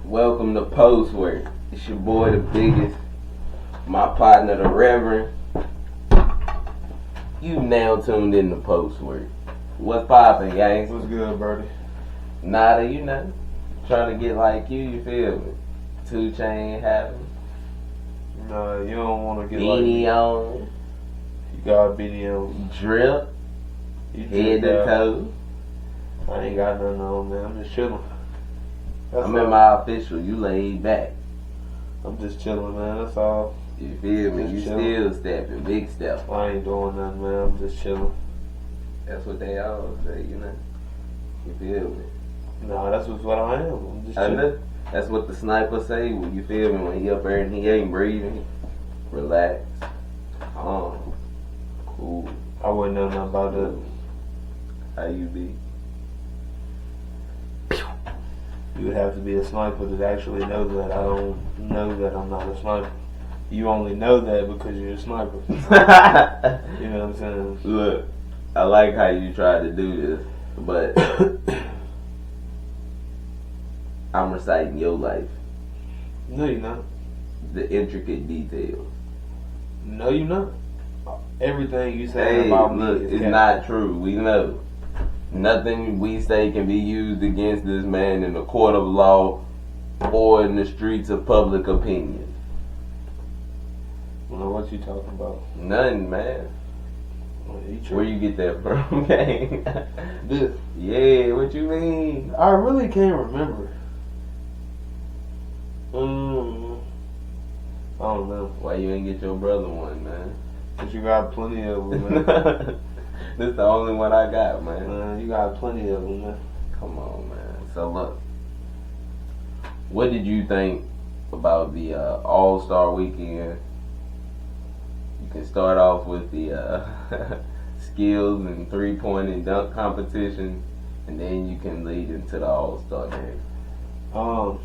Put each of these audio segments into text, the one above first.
Welcome to Postwork. It's your boy, the biggest. My partner, the Reverend. You now tuned in to Postwork. What's poppin', gang? What's good, Birdie? Nada, you know. Trying to get like you feel me? 2 Chain having. No, you don't want to get Beanie like on. You got a beanie on. Drip. Head to toe. I ain't got nothing on, man. I'm just chilling. I'm in my official. You laid back. I'm just chilling, man. That's all. You feel me? You still stepping. Big step. I ain't doing nothing, man. I'm just chilling. That's what they all say, you know. You feel me? No, that's what I am. I'm just chilling. I know. That's what the sniper say. When you feel me? When he up there and he ain't breathing, relax, calm, cool. I wouldn't know nothing about that. How you be? You would have to be a sniper to actually know that. I don't know that I'm not a sniper. You only know that because you're a sniper. You know what I'm saying? Look, I like how you tried to do this, but I'm reciting your life. No, you're not. The intricate details. No, you're not. Everything you say about me is it's not true. We know. Nothing we say can be used against this man in the court of law or in the streets of public opinion. I don't know what you talking about. None, man. Where you get that from, gang? This. Yeah, what you mean? I really can't remember. I don't know. Why you ain't get your brother one, man? But you got plenty of them, man. This the only one I got, man. You got plenty of them, man. Come on, man. So look, what did you think about the All-Star Weekend? You can start off with the skills and 3-point and dunk competition, and then you can lead into the All-Star game. Well,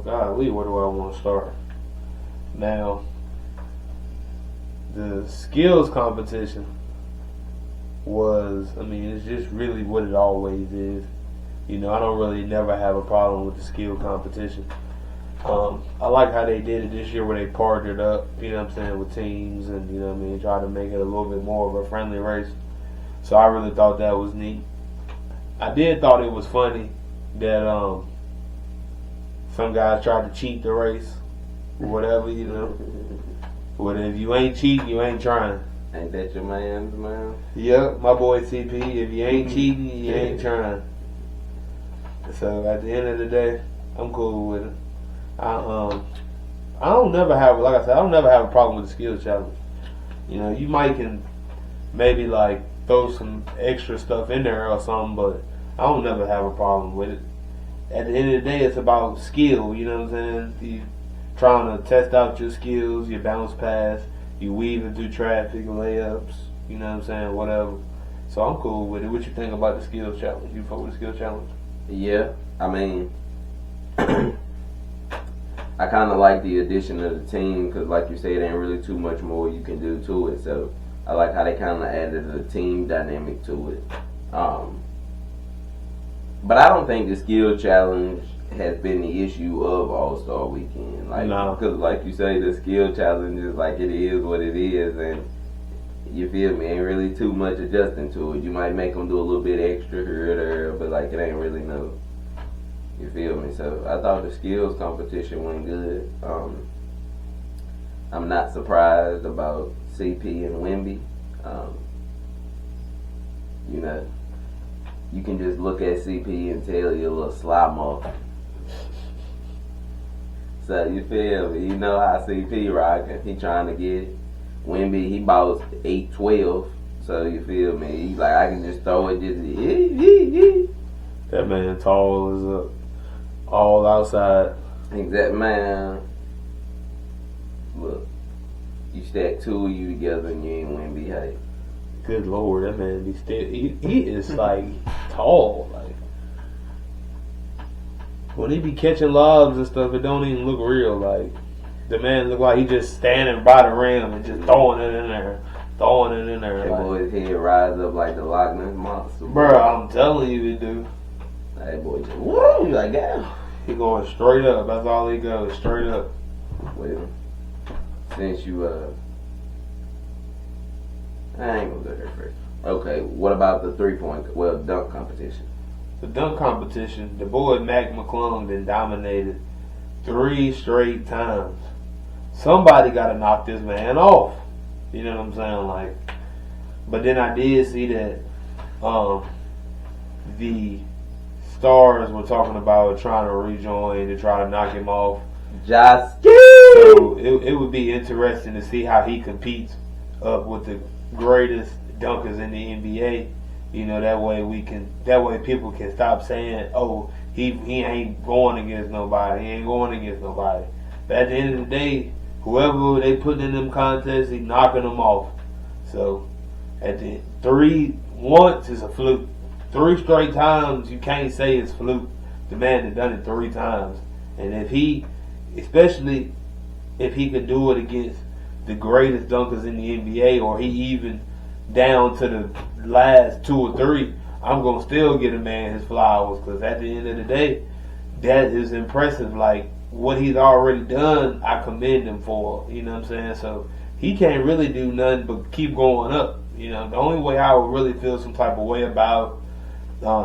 golly, where do I want to start? Now, the skills competition was, it's just really what it always is. You know, I don't really never have a problem with the skill competition. I like how they did it this year where they partnered up, you know what I'm saying, with teams and, you know what I mean, try to make it a little bit more of a friendly race. So I really thought that was neat. I did thought it was funny that some guys tried to cheat the race or whatever, you know. But if you ain't cheating, you ain't trying. Ain't that your man's, man? Yep, my boy CP. If you ain't cheating, you ain't trying. So at the end of the day, I'm cool with it. I don't never have, like I said, I don't never have a problem with the skills challenge. You know, you might can maybe like throw some extra stuff in there or something, but I don't never have a problem with it. At the end of the day, it's about skill. You know what I'm saying? You trying to test out your skills, your bounce pass, you weaving through traffic, layups. You know what I'm saying? Whatever. So I'm cool with it. What you think about the skills challenge? You fuck with the skills challenge? Yeah, I mean, I kind of like the addition of the team because, like you said, there ain't really too much more you can do to it. So I like how they kind of added a team dynamic to it. But I don't think the skill challenge has been the issue of All-Star Weekend. Because like you say, the skill challenge is like it is what it is, and you feel me, ain't really too much adjusting to it. You might make them do a little bit extra here or there, but like it ain't really no. You feel me? So I thought the skills competition went good. I'm not surprised about CP and Wemby. You know, you can just look at CP and tell you a little slime off. So you feel me? You know how CP rocking. He trying to get it. Wemby, he bought 8-12. So you feel me? He's like, I can just throw it just. That man tall is up. All outside. Exact, man. Look, you stack 2 of you together and you ain't Wemby height. Good Lord, that man be still. He is like tall. Like when he be catching lobs and stuff, it don't even look real. Like the man look like he just standing by the rim and just throwing it in there. That boy's head rise up like the Loch Ness Monster. Bro, I'm telling you, it do. That boy just woo, like damn. He going straight up. That's all he goes, straight up. Well, since you I ain't gonna go there first. Okay, what about the 3-point dunk competition? The dunk competition, the boy Mac McClung been dominated 3 straight times. Somebody got to knock this man off. You know what I'm saying? Like, but then I did see that the Stars were talking about trying to rejoin to try to knock him off. Just so it would be interesting to see how he competes up with the greatest dunkers in the NBA. You know, that way people can stop saying, oh, he ain't going against nobody. He ain't going against nobody. But at the end of the day, whoever they put in them contests, he knocking them off. So at the 3 once is a fluke. 3 straight times you can't say it's fluke. The man has done it 3 times. And especially if he could do it against the greatest dunkers in the NBA, or he even down to the last 2 or 3, I'm going to still get a man his flowers, because at the end of the day, that is impressive. Like, what he's already done, I commend him for. You know what I'm saying? So he can't really do nothing but keep going up. You know, the only way I would really feel some type of way about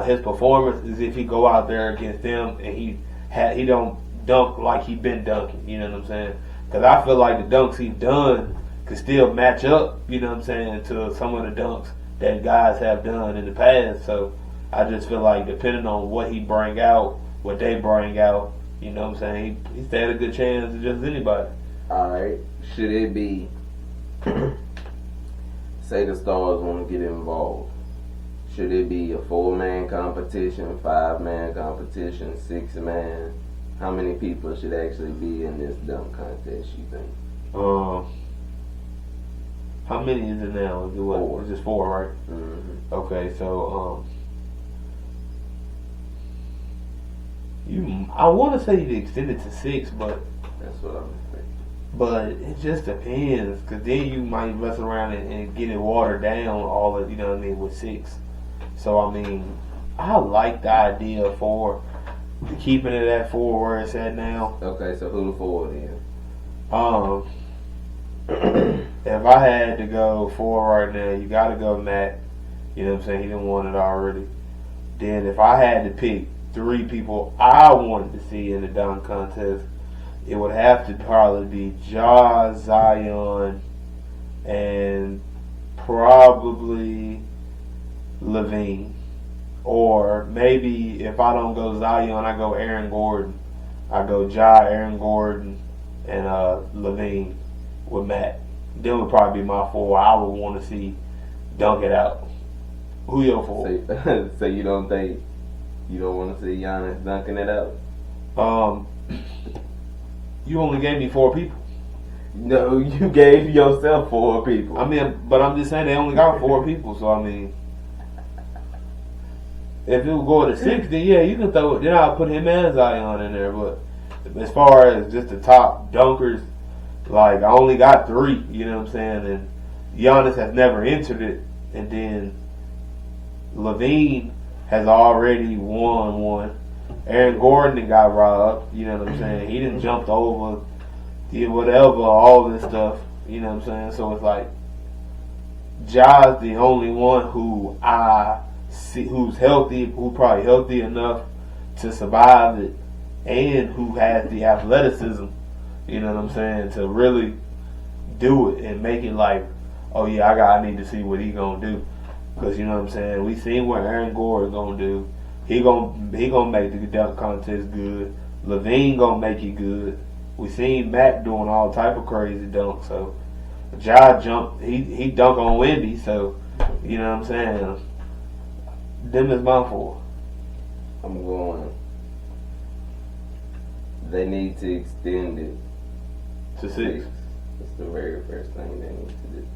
his performance is if he go out there against them and he don't dunk like he been dunking. You know what I'm saying? Because I feel like the dunks he's done could still match up, you know what I'm saying, to some of the dunks that guys have done in the past. So I just feel like depending on what he bring out, what they bring out, you know what I'm saying, he stand a good chance to just anybody. Alright. Should it be say the Stars want to get involved? Should it be a 4-man competition, 5-man competition, 6-man? How many people should actually be in this dunk contest, you think? How many is it now? Is it what? 4. It's just 4, right? Mm-hmm. Okay, so I want to say you extend it to 6, but that's what I'm thinking. But it just depends, because then you might mess around and get it watered down all of, you know what I mean, with 6. So I mean, I like the idea of 4, keeping it at 4 where it's at now. Okay, so who the 4 then? If I had to go 4 right now, you got to go Matt. You know what I'm saying? He didn't want it already. Then if I had to pick 3 people I wanted to see in the dunk contest, it would have to probably be Ja, Zion, and probably Levine. Or maybe if I don't go Zion, I go Aaron Gordon. I go Ja, Aaron Gordon, and Levine with Matt. Them would probably be my 4 I would want to see dunk it out. Who your 4? So you don't want to see Giannis dunking it out? You only gave me 4 people. No, you gave yourself 4 people. I mean, but I'm just saying they only got 4 people, so I mean, if it would go to 6, then yeah, you can throw it. Then I'll put him and Zion in there. But as far as just the top dunkers, like I only got 3. You know what I'm saying? And Giannis has never entered it, and then Levine has already won one. Aaron Gordon got robbed. You know what I'm saying? He didn't jump over, did whatever, all this stuff. You know what I'm saying? So it's like Ja's the only one who I see who's healthy, who probably healthy enough to survive it, and who has the athleticism. You know what I'm saying, to really do it and make it like, oh yeah, I need to see what he gonna do, because you know what I'm saying. We seen what Aaron Gordon gonna do. He gonna make the dunk contest good. Levine gonna make it good. We seen Matt doing all type of crazy dunks. So Ja jumped. He dunked on Wendy. So you know what I'm saying. Them is my 4. I'm going. They need to extend it to 6. That's the very first thing they need to do.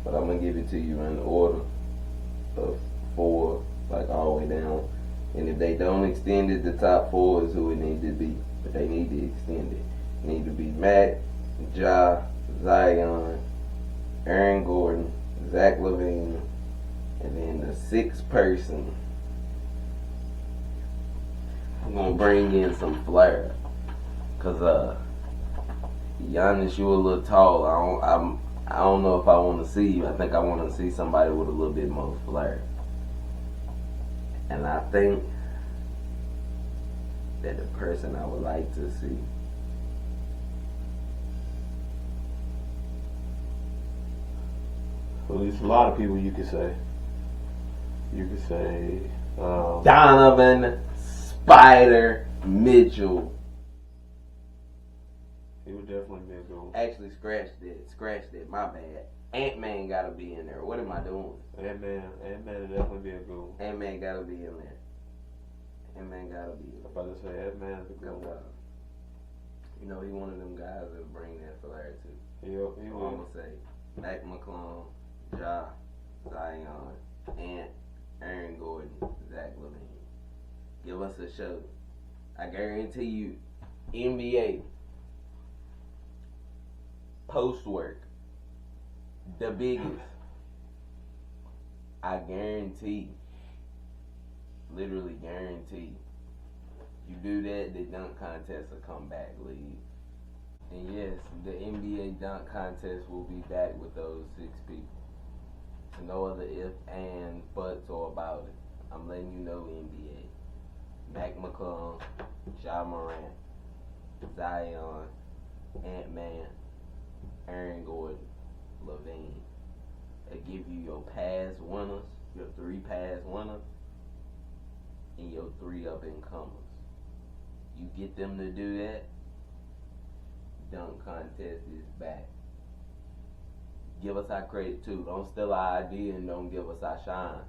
But I'm gonna give it to you in order of 4, like all the way down. And if they don't extend it, the top 4 is who it needs to be. But they need to extend it. It need to be Matt, Ja, Zion, Aaron Gordon, Zach LaVine, and then the 6th person. I'm gonna bring in some flair. Cause Giannis, you a little tall. I don't know if I want to see you. I think I want to see somebody with a little bit more flair. And I think that the person I would like to see Well, there's a lot of people you could say. You could say Donovan Spider Mitchell. He would definitely be a good one. Actually, scratched it. My bad. Ant-Man gotta be in there. What am I doing? Ant-Man would definitely be a good one. Ant-Man gotta be in there. Ant-Man gotta be in there. I'm about to say Ant-Man is a good one. You know, he one of them guys that bring that flair too. Yep, he I'm will. gonna say Mac McClung, Ja, Zion, Ant, Aaron Gordon, Zach LaVine. Give us a show. I guarantee you, NBA, Postwork, Da Biggest. I guarantee, literally guarantee, you do that, the dunk contest will come back, league. And yes, the NBA dunk contest will be back with those 6 people. There's no other if, and, buts, or about it. I'm letting you know, NBA. Mac McClung, Ja Morant, Zion, Ant-Man, Aaron Gordon, LaVine. They give you your past winners, your 3 past winners, and your 3 up-and-comers. You get them to do that, dunk contest is back. Give us our credit too. Don't steal our idea and don't give us our shine.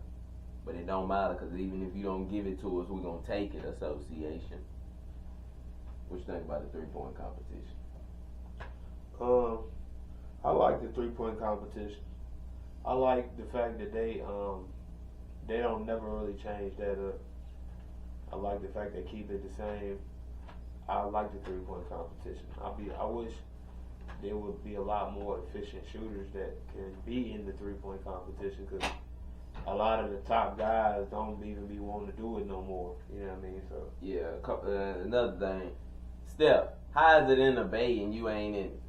But it don't matter, because even if you don't give it to us, we're going to take it, association. What you think about the 3-point competition? I like the 3-point competition. I like the fact that they don't never really change that up. I like the fact they keep it the same. I like the 3-point competition. I wish there would be a lot more efficient shooters that can be in the 3-point competition, because a lot of the top guys don't even be wanting to do it no more. You know what I mean? So yeah. Another thing, Steph, how is it in the Bay and you ain't in it?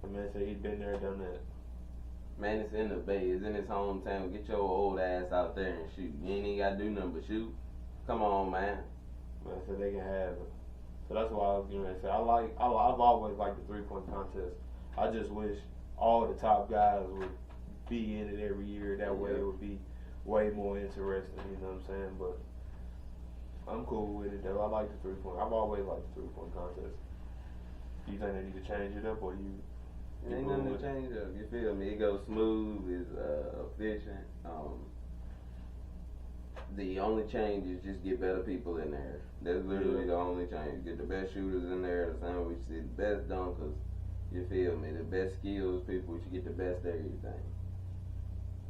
The man said he'd been there, done that. Man, it's in the Bay. It's in his hometown. Get your old ass out there and shoot. You ain't even got to do nothing but shoot. Come on, man. Man said they can have it. So that's why I was going to say I've always liked the 3-point contest. I just wish all the top guys would be in it every year. That way it would be way more interesting. You know what I'm saying? But I'm cool with it though. I like the 3-point. I've always liked the 3-point contest. Do you think they need to change it up, or you? Ain't nothing to change up. You feel me? It goes smooth. It's efficient. The only change is just get better people in there. That's literally the only change. Get the best shooters in there. The same way you see the best dunkers. You feel me? The best skills people. You get the best everything.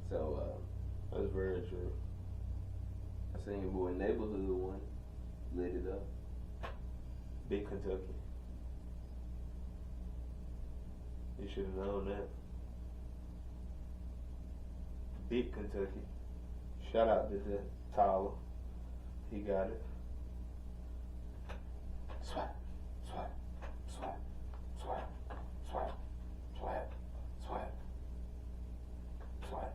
So that's very true. I seen your boy Neighborhood one lit it up. Big Kentucky. You should have known that. Big Kentucky. Shout out to Tyler. He got it. Swat, swat, swat, swat, swat, swat, swat, swat,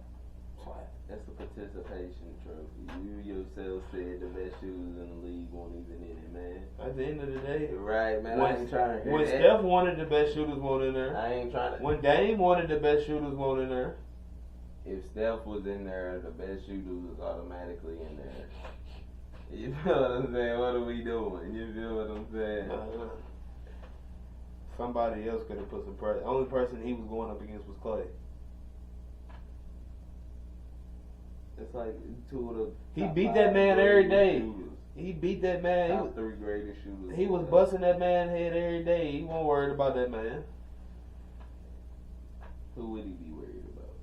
swat. That's the participation trophy. You yourself said the best shooters in the league weren't even in it, man. At the end of the day, right, man. I ain't trying to hear when that. Steph wanted the best shooters weren't in there. I ain't trying to. When Dame wanted the best shooters weren't in there. If Steph was in there, the best shooter was automatically in there. You feel what I'm saying? What are we doing? You feel what I'm saying? Somebody else could have put some pressure. The only person he was going up against was Clay. It's like 2 of the. He beat that man every day. Shooters. He beat that man. Top 3 greatest shooters. He was busting that man's head every day. He wasn't worried about that man. Who would he be worried about?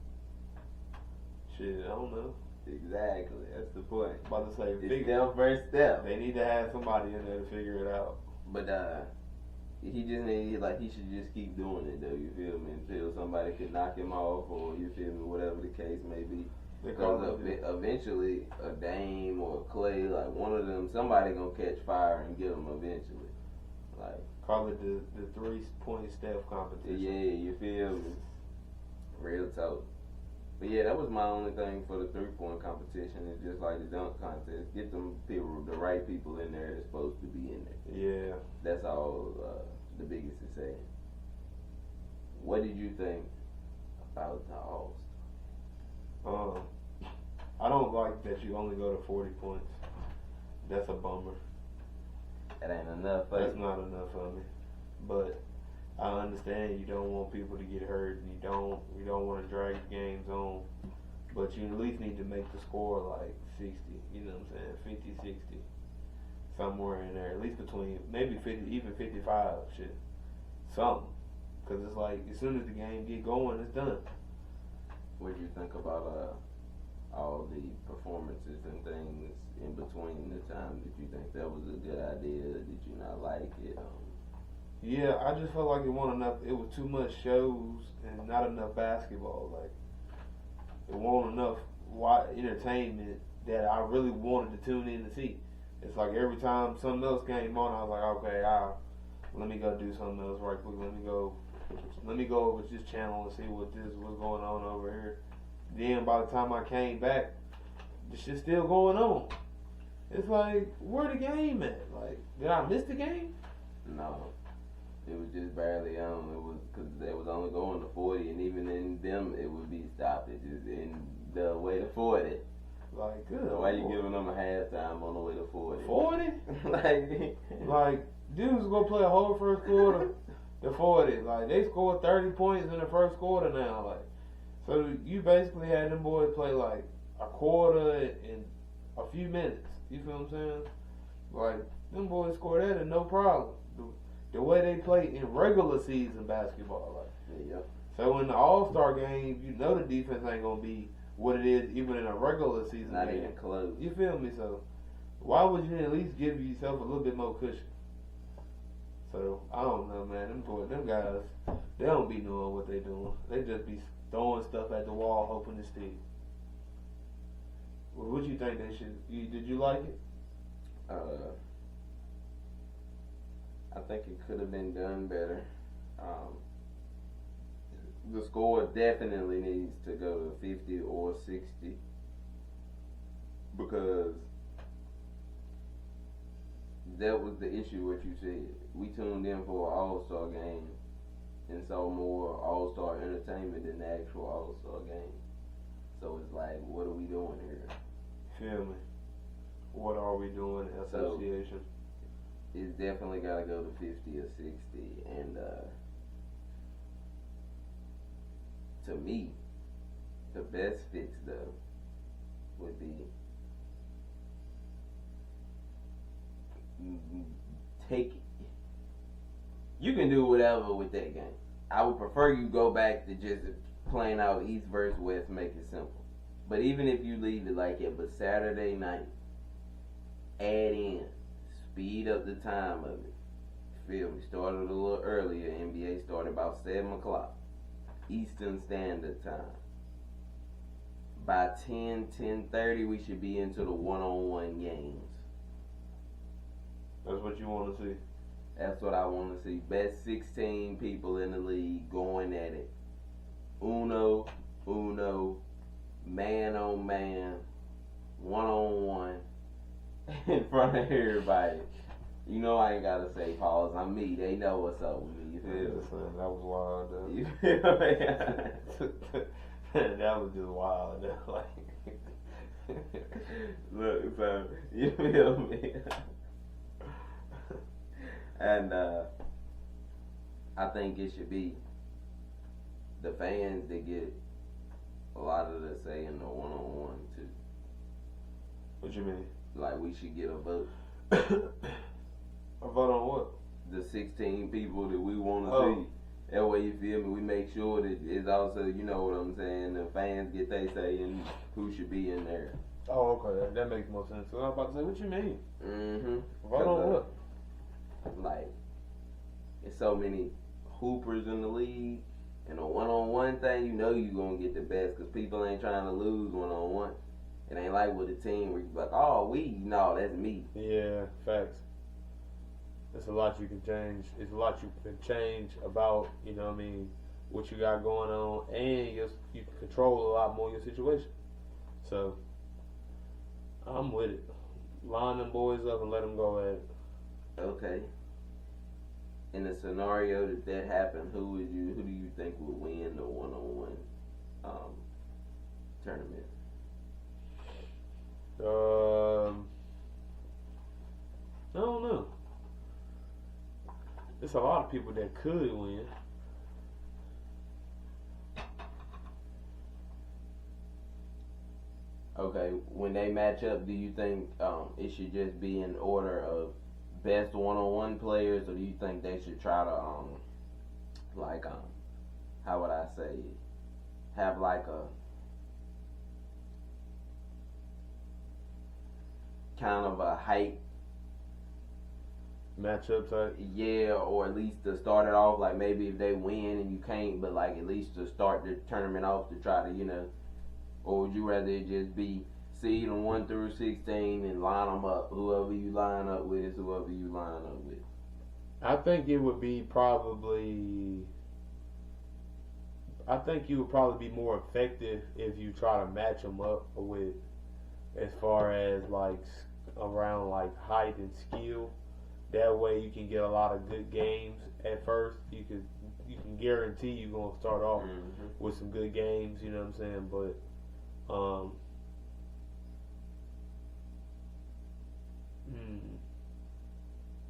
Shit, I don't know. Exactly. That's the point. About to say, it's Steph versus Steph. They need to have somebody in there to figure it out. But he just need, he should just keep doing it though. You feel me? Until somebody can knock him off, or you feel me, whatever the case may be. Because eventually a Dame or a Clay, like one of them, somebody gonna catch fire and get them eventually. Like call it the 3-point step competition. Yeah, you feel me? Real talk. But yeah, that was my only thing for the 3-point competition. It's just like the dunk contest. Get them people, the right people in there that's supposed to be in there. Yeah. That's all the biggest is saying. What did you think about the All-Star? I don't like that you only go to 40 points. That's a bummer. That ain't enough for That's not enough for me. But I understand you don't want people to get hurt and you don't want to drag games on. But you at least need to make the score like 60, you know what I'm saying? 50, 60. Somewhere in there. At least between maybe 50, even 55, shit. Something. Because it's like as soon as the game get going, it's done. What do you think about all the performances and things in between the time? Did you think that was a good idea? Did you not like it? Yeah, I just felt like it wasn't enough. It was too much shows and not enough basketball. Like it wasn't enough entertainment that I really wanted to tune in to see. It's like every time something else came on, I was like, okay, let me go do something else right quick. Let me go over this channel and see what's going on over here. Then by the time I came back, the shit's still going on. It's like, where the game at? Like, did I miss the game? No. It was just barely on. It was because they was only going to 40, and even in them, it would be stoppages in the way to 40. Like, good. So why you giving them a halftime on the way to 40? 40? like dudes gonna play a whole first quarter to 40. Like, they scored 30 points in the first quarter now. Like, so you basically had them boys play like a quarter in a few minutes. You feel what I'm saying? Like, them boys scored that and no problem. The way they play in regular season basketball. Like, yeah. So in the All-Star game, you know the defense ain't gonna be what it is even in a regular season Not game. even close. You feel me? So why would you at least give yourself a little bit more cushion? So I don't know, man. Them guys, they don't be knowing what they doing. They just be throwing stuff at the wall, hoping to stick. Well, what you think they should? Did you like it? I think it could have been done better. The score definitely needs to go to 50 or 60 because that was the issue. What you said, we tuned in for an All-Star game and saw more All-Star entertainment than the actual All-Star game. So it's like, what are we doing here? Feel me? What are we doing in association? So, it's definitely got to go to 50 or 60. And to me, the best fix, though, would be you can do whatever with that game. I would prefer you go back to just playing out East versus West, make it simple. But even if you leave it like it, but Saturday night, add in, speed up the time of it. Feel me? Started a little earlier. NBA started about 7 o'clock Eastern Standard Time. By 10:30, we should be into the one-on-one games. That's what you want to see? That's what I want to see. Best 16 people in the league going at it. Uno, man on man, one-on-one, in front of everybody. You know I ain't gotta say pause. I'm me. They know what's up with me. You feel me? That was wild, though. You feel me? That was just wild, though. Like, look, so you feel me? And I think it should be the fans that get a lot of the say in the one-on-one too. What you mean? Like we should get a vote. A vote on what? The 16 people that we want to see. That way, you feel me? We make sure that it's also, you know what I'm saying, the fans get they say and who should be in there. Oh, okay. That makes more sense. So I was about to say, what you mean? Mm-hmm. Vote on what? Like, there's so many hoopers in the league, and a one-on-one thing, you know you're going to get the best because people ain't trying to lose one-on-one. It ain't like with a team where you like, oh, no, that's me. Yeah, facts. There's a lot you can change. It's a lot you can change about, you know what I mean, what you got going on, and you can control a lot more of your situation. So, I'm with it. Line them boys up and let them go at it. Okay. In a scenario that happened, who do you think would win the one-on-one tournament? I don't know. There's a lot of people that could win. Okay, when they match up, do you think it should just be in order of best one-on-one players, or do you think they should try to how would I say it? Have like a kind of a hype matchup type? Yeah, or at least to start it off, like maybe if they win and you can't, but like at least to start the tournament off to try to, or would you rather it just be seed them 1 through 16 and line them up? Whoever you line up with is whoever you line up with. I think it would be probably. I think you would probably be more effective if you try to match them up with, as far as like around like height and skill. That way you can get a lot of good games at first. You can guarantee you're gonna start off with some good games. You know what I'm saying? But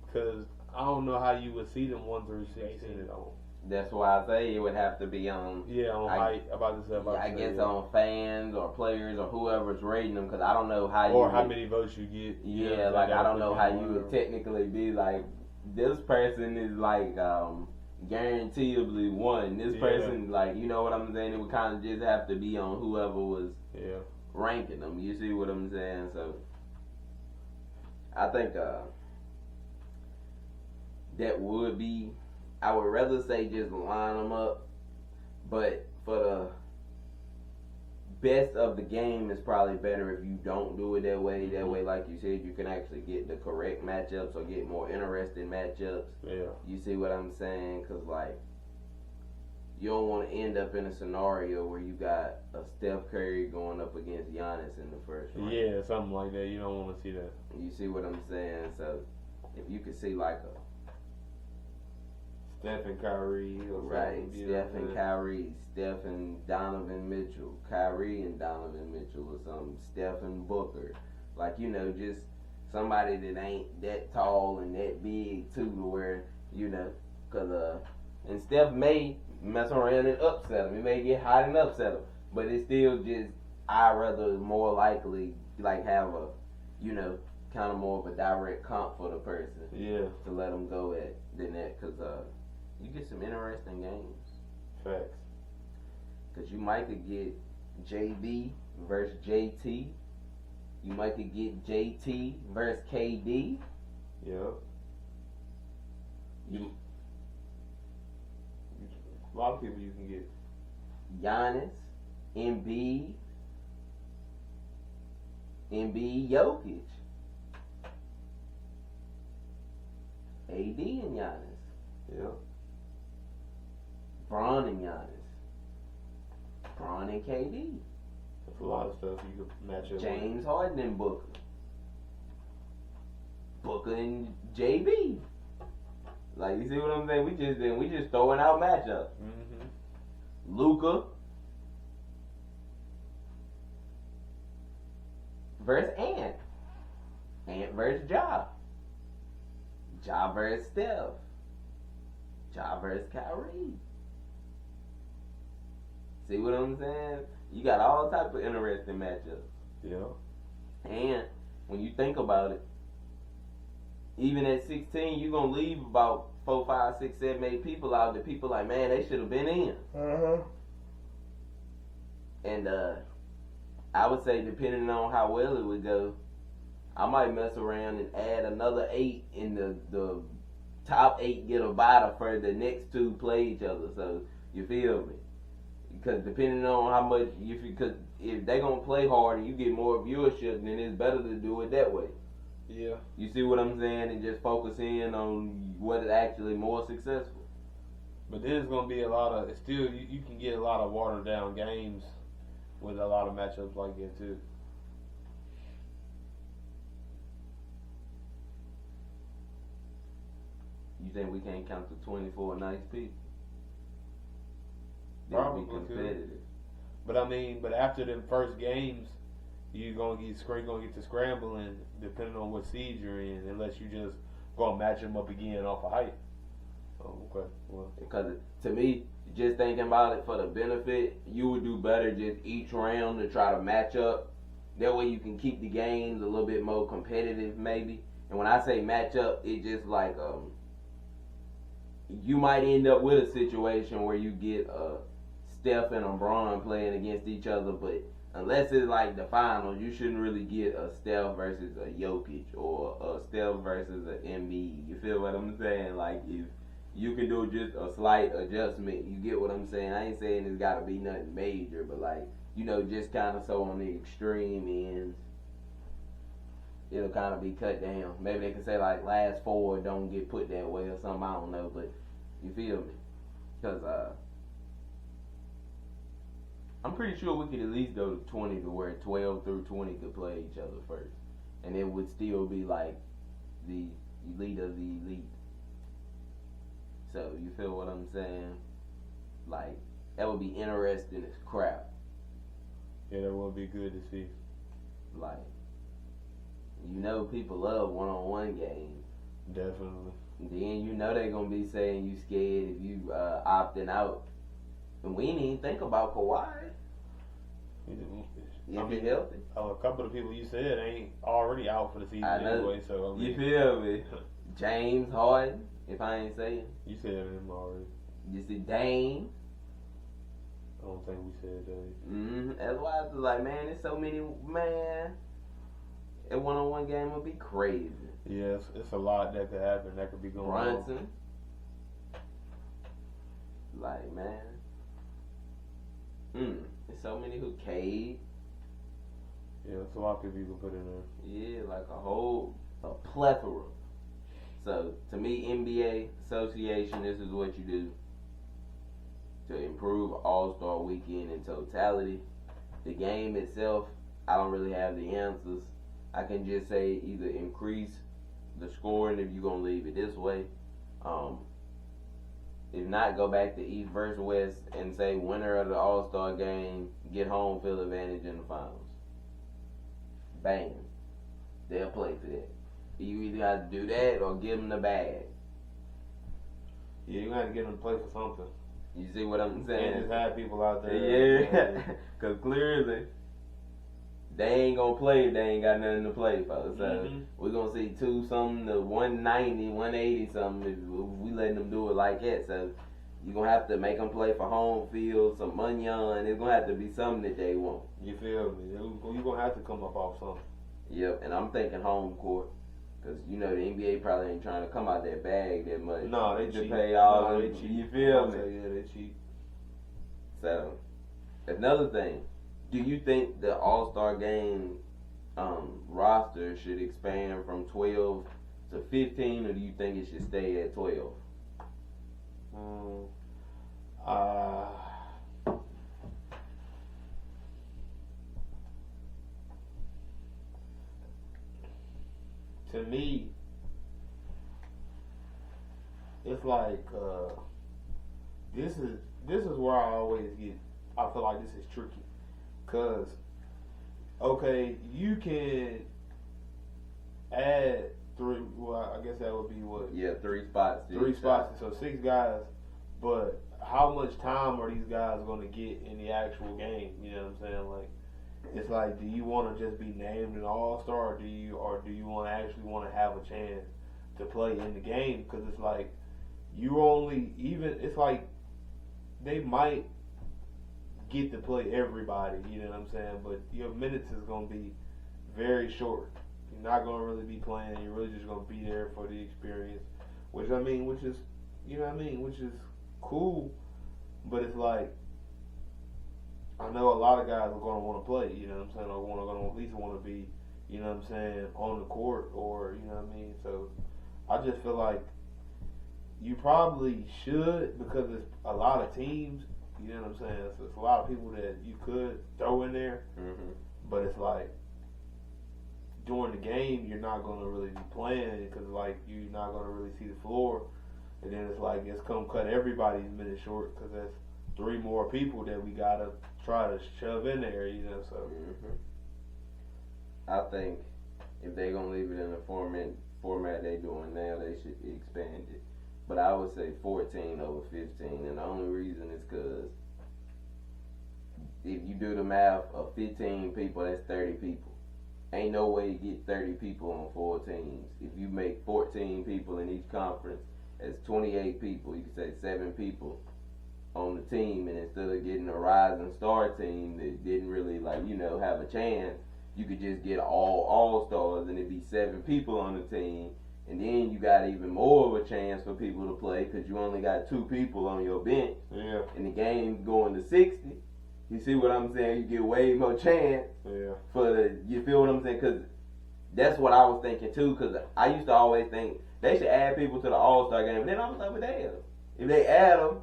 because I don't know how you would see them 1 through 16 at all. That's why I say it would have to be on. Yeah, on height. I guess on fans or players or whoever's rating them, because I don't know how or how many votes you get. Yeah, like I don't know how you would technically be like, this person is like guaranteeably won. This person, like, you know what I'm saying? It would kind of just have to be on whoever was ranking them. You see what I'm saying? So I think that would be. I would rather say just line them up, but for the best of the game, it's probably better if you don't do it that way. That way, like you said, you can actually get the correct matchups or get more interesting matchups. Yeah. You see what I'm saying? Because, like, you don't want to end up in a scenario where you got a Steph Curry going up against Giannis in the first round. Yeah, something like that. You don't want to see that. You see what I'm saying? So, if you could see, like, a Steph and Kyrie. Right, Steph and Kyrie, Steph and Donovan Mitchell, Kyrie and Donovan Mitchell, or something, Steph and Booker. Like, just somebody that ain't that tall and that big, too, to where, because, and Steph may mess around and upset him. He may get hot and upset him. But it's still just, I'd rather more likely, like, have a, kind of more of a direct comp for the person. Yeah. To let them go at than that, because, you get some interesting games. Facts. Because you might could get JB versus JT. You might could get JT versus KD. Yeah. A lot of people you can get. Giannis, Embiid, Jokic. AD and Giannis. Yeah. Bron and Giannis. Bron and KD. That's a lot of stuff you could match up James with. Harden and Booker. Booker and JB. Like, you see what I'm saying? We just throwing out matchups. Mm-hmm. Luka versus Ant. Ant versus Ja. Ja versus Steph. Ja versus Kyrie. See what I'm saying? You got all type of interesting matchups. Yeah. And when you think about it, even at 16, you're going to leave about 4, 5, 6, 7, 8 people out that people like, man, they should have been in. Uh-huh. And I would say, depending on how well it would go, I might mess around and add another 8 in the top 8 get a bye for the next 2 play each other. So, you feel me? Because depending on how much, because if they gonna play hard and you get more viewership, then it's better to do it that way. Yeah. You see what I'm saying? And just focus in on what is actually more successful. But then it's gonna be a lot of. Still, you can get a lot of watered down games with a lot of matchups like that too. You think we can't count to 24 nice people? Probably be competitive. But I mean, after the first games, you're gonna get to scrambling depending on what seed you're in, unless you just gonna match them up again off of height. Oh, okay. Well, because to me, just thinking about it for the benefit, you would do better just each round to try to match up. That way you can keep the games a little bit more competitive, maybe. And when I say match up, it's just like you might end up with a situation where you get Steph and LeBron playing against each other, but unless it's like the finals, you shouldn't really get a Steph versus a Jokic or a Steph versus an Embiid. You feel what I'm saying? Like, if you can do just a slight adjustment, you get what I'm saying? I ain't saying it's got to be nothing major, but like, you know, just kind of so on the extreme ends, it'll kind of be cut down. Maybe they can say like last four don't get put that way or something, I don't know, but you feel me? Because I'm pretty sure we could at least go to 20 to where 12 through 20 could play each other first. And it would still be like the elite of the elite. So, you feel what I'm saying? Like, that would be interesting as crap. Yeah, that would be good to see. Like, you know people love one-on-one games. Definitely. Then you know they're going to be saying you scared if you opting out. And we didn't even think about Kawhi. If he healthy. A couple of people you said ain't already out for the season anyway. So I mean, you feel me? James Harden, if I ain't saying. You said him already. You see Dame. I don't think we said that. That's why I was like, man, there's so many, man. A one-on-one game would be crazy. Yes, it's a lot that could happen. That could be going on. Brunson. Like, man. There's so many who Cade. Yeah, it's a lot of people put in there. Yeah, like a plethora. So, to me, NBA Association, this is what you do to improve All-Star Weekend in totality. The game itself, I don't really have the answers. I can just say either increase the scoring if you're going to leave it this way. If not, go back to East versus West and say winner of the All-Star game, get home field advantage in the finals. Bang. They'll play for that. You either have to do that or give them the bag. Yeah, you have to get them to play for something. You see what I'm saying? And just have people out there. Yeah. Because clearly, they ain't going to play if they ain't got nothing to play for. So, we're going to see 2-something to 190, 180 something if we letting them do it like that. So, you're going to have to make them play for home field, some money on. It's going to have to be something that they want. You feel me? You're going to have to come up off something. Yep, and I'm thinking home court. Because, you know, the NBA probably ain't trying to come out that bag that much. No, they cheap. Pay all no, they cheap. You feel me? Yeah, they cheap. So, another thing. Do you think the All-Star Game roster should expand from 12 to 15, or do you think it should stay at 12? To me, it's like this is where I always get. I feel like this is tricky, cause okay, you can add 3. Well, I guess that would be what? Yeah, 3 spots. 3 spots, so 6 guys. But how much time are these guys going to get in the actual game? You know what I'm saying? Like, it's like, do you want to just be named an All-Star, or do you want to actually want to have a chance to play in the game? Because it's like it's like they might get to play everybody. You know what I'm saying? But your minutes is going to be very short. You're not going to really be playing. You're really just going to be there for the experience, which is, you know what I mean, which is cool. But it's like, I know a lot of guys are going to want to play, you know what I'm saying, or going to at least want to be, you know what I'm saying, on the court, or, you know what I mean. So I just feel like you probably should, because it's a lot of teams, you know what I'm saying. So it's a lot of people that you could throw in there, but it's like during the game you're not going to really be playing because like you're not going to really see the floor, and then it's like it's going to cut everybody's minutes short because that's 3 more people that we got to try to shove in there, you know. So I think if they're going to leave it in the format they doing now, they should expand it. But I would say 14 over 15, and the only reason is because if you do the math of 15 people, that's 30 people. Ain't no way you get 30 people on 4 teams. If you make 14 people in each conference, that's 28 people. You could say 7 people on the team, and instead of getting a rising star team that didn't really have a chance, you could just get all stars, and it'd be 7 people on the team. And then you got even more of a chance for people to play because you only got 2 people on your bench. Yeah. And the game going to 60. You see what I'm saying? You get way more chance. Yeah. You feel what I'm saying? Because that's what I was thinking too. Because I used to always think they should add people to the All-Star game. But then I was like, damn. If they add them,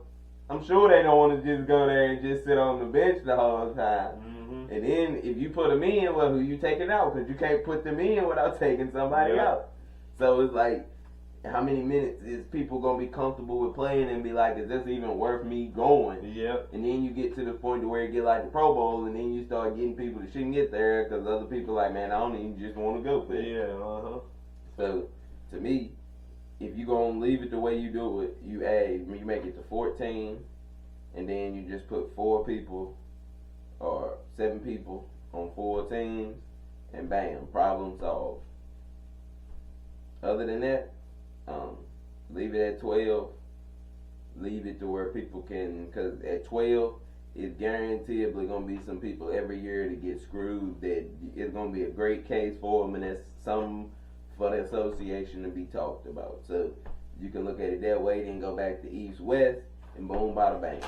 I'm sure they don't want to just go there and just sit on the bench the whole time. And then if you put them in, well, who you taking out? Because you can't put them in without taking somebody out. So it's like, how many minutes is people going to be comfortable with playing and be like, is this even worth me going? Yep. And then you get to the point to where you get like the Pro Bowl, and then you start getting people that shouldn't get there because other people like, man, I don't even just want to go for it. Yeah, So, to me, if you're going to leave it the way you do it, you make it to 14, and then you just put 4 people or 7 people on 4 teams, and bam, problem solved. Other than that, leave it at 12. Leave it to where people can, because at 12, it's guaranteedly going to be some people every year to get screwed that it's going to be a great case for them, and that's something for the association to be talked about. So you can look at it that way, then go back to East-West, and boom, bada bang.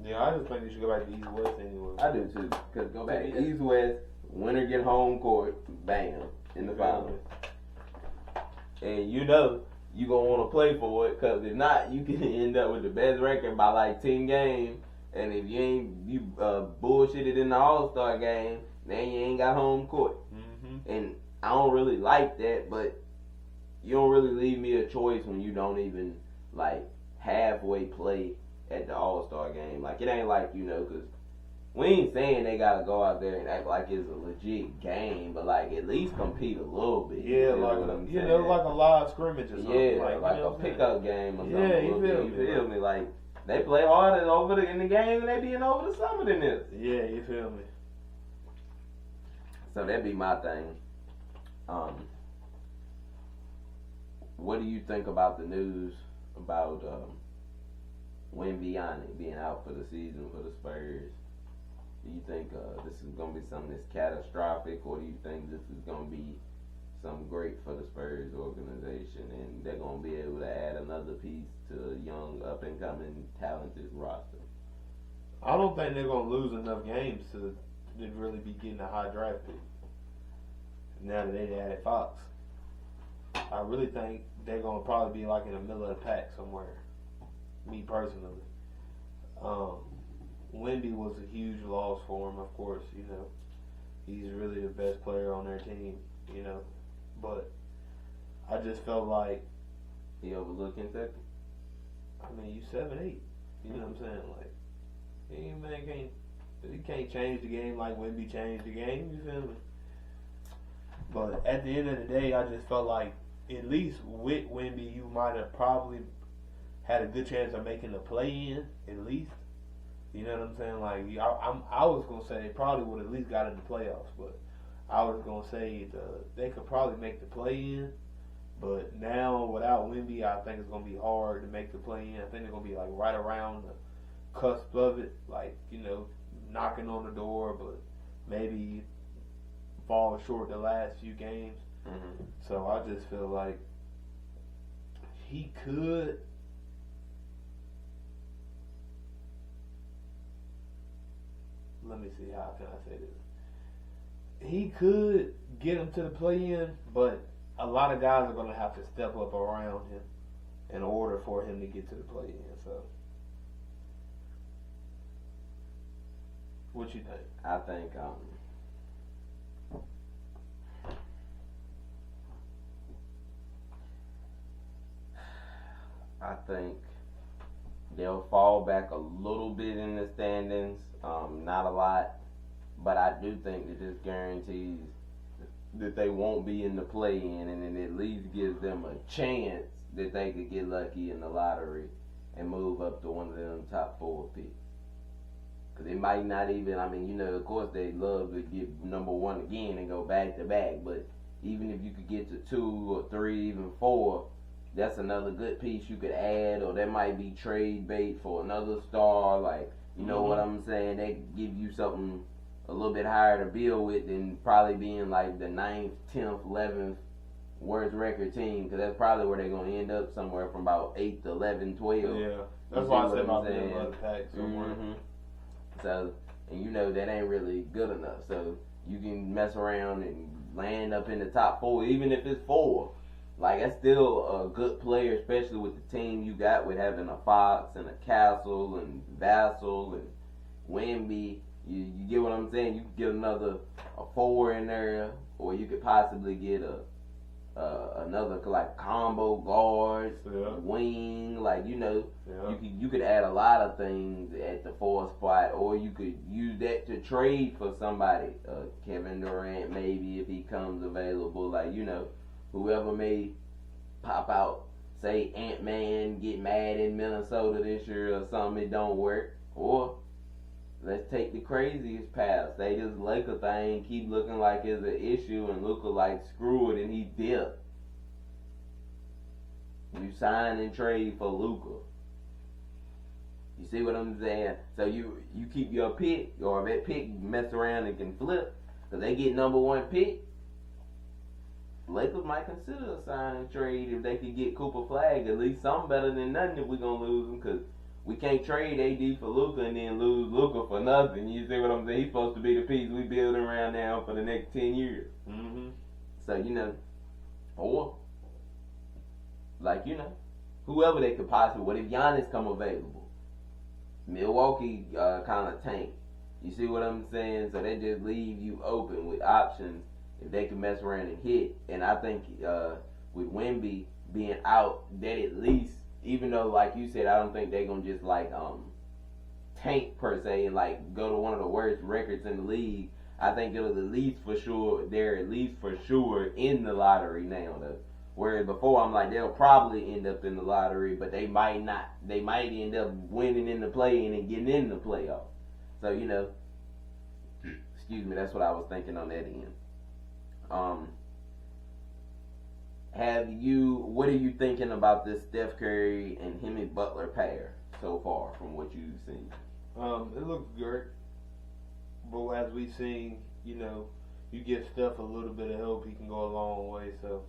Yeah, I just think you should go back to East-West anyway. I do too, because go back to East-West, winner get home court, bam, in the final. And you know you going to want to play for it, because if not, you can end up with the best record by like 10 games. And if you bullshitted in the All-Star game, then you ain't got home court. And I don't really like that, but you don't really leave me a choice when you don't even like halfway play at the All-Star game. Like, it ain't like, because we ain't saying they gotta go out there and act like it's a legit game, but like at least compete a little bit. Yeah, like a live scrimmage or something. Yeah, like a pickup game or something. Yeah, you feel me? Like they play harder in the game and they being over the summer than this. Yeah, you feel me? So that'd be my thing. What do you think about the news about Wembanyama being out for the season for the Spurs? Do you think this is going to be something that's catastrophic, or do you think this is going to be something great for the Spurs organization and they're going to be able to add another piece to a young, up-and-coming, talented roster? I don't think they're going to lose enough games to really be getting a high draft pick now that they added Fox. I really think they're going to probably be like in the middle of the pack somewhere, me personally. Wemby was a huge loss for him, of course, He's really the best player on their team, But I just felt like he overlooked Kentucky. I mean, you 7'8", you know what I'm saying? Like, he can't change the game like Wemby changed the game, you feel me? But at the end of the day, I just felt like at least with Wemby, you might have probably had a good chance of making the play-in, at least. You know what I'm saying? Like, I was going to say they probably would have at least got in the playoffs, but I was going to say they could probably make the play-in. But now, without Wemby, I think it's going to be hard to make the play-in. I think they're going to be, like, right around the cusp of it. Like, knocking on the door, but maybe fall short the last few games. So I just feel like he could... let me see, how can I say this? He could get him to the play-in, but a lot of guys are going to have to step up around him in order for him to get to the play-in. So, what you think? I think they'll fall back a little bit in the standings, not a lot, but I do think that this guarantees that they won't be in the play-in, and it at least gives them a chance that they could get lucky in the lottery and move up to one of them top 4 picks. Because it might not even, I mean, of course they love to get number 1 again and go back to back, but even if you could get to 2 or 3, even 4, that's another good piece you could add, or that might be trade bait for another star. Like, you know what I'm saying? They could give you something a little bit higher to build with than probably being like the 9th, 10th, 11th worst record team, because that's probably where they're going to end up, somewhere from about 8th, 11th, 12th. Yeah, that's why I said about the other packs somewhere. So, and that ain't really good enough. So you can mess around and land up in the top 4, even if it's 4. Like, that's still a good player, especially with the team you got, with having a Fox and a Castle and Vassell and Wemby. You get what I'm saying? You could get another 4 in there, or you could possibly get another like combo guards, wing, like you could add a lot of things at the 4 spot, or you could use that to trade for somebody, Kevin Durant maybe if he comes available, like whoever may pop out, say Ant-Man get mad in Minnesota this year or something, it don't work, or let's take the craziest path. Say this Laker thing keep looking like it's an issue and Luka like screw it and he dipped. You sign and trade for Luka. You see what I'm saying? So you keep your pick, or that pick mess around and can flip, because they get number 1 pick. Lakers might consider a sign and trade if they could get Cooper Flag, at least something better than nothing if we're going to lose him, because we can't trade AD for Luka and then lose Luka for nothing. You see what I'm saying? He's supposed to be the piece we building around now for the next 10 years. So, or, like, whoever they could possibly, what if Giannis come available? Milwaukee kind of tank. You see what I'm saying? So they just leave you open with options if they can mess around and hit. And I think with Wemby being out, that at least, even though, like you said, I don't think they're going to just, like, tank, per se, and, like, go to one of the worst records in the league, I think it'll at least for sure, they're at least for sure in the lottery now, though. Whereas before, I'm like, they'll probably end up in the lottery, but they might not. They might end up winning in the play-in and getting in the playoff. So, excuse me, that's what I was thinking on that end. What are you thinking about this Steph Curry and Jimmy Butler pair so far from what you've seen? It looks great. But as we've seen, you give Steph a little bit of help, he can go a long way. So,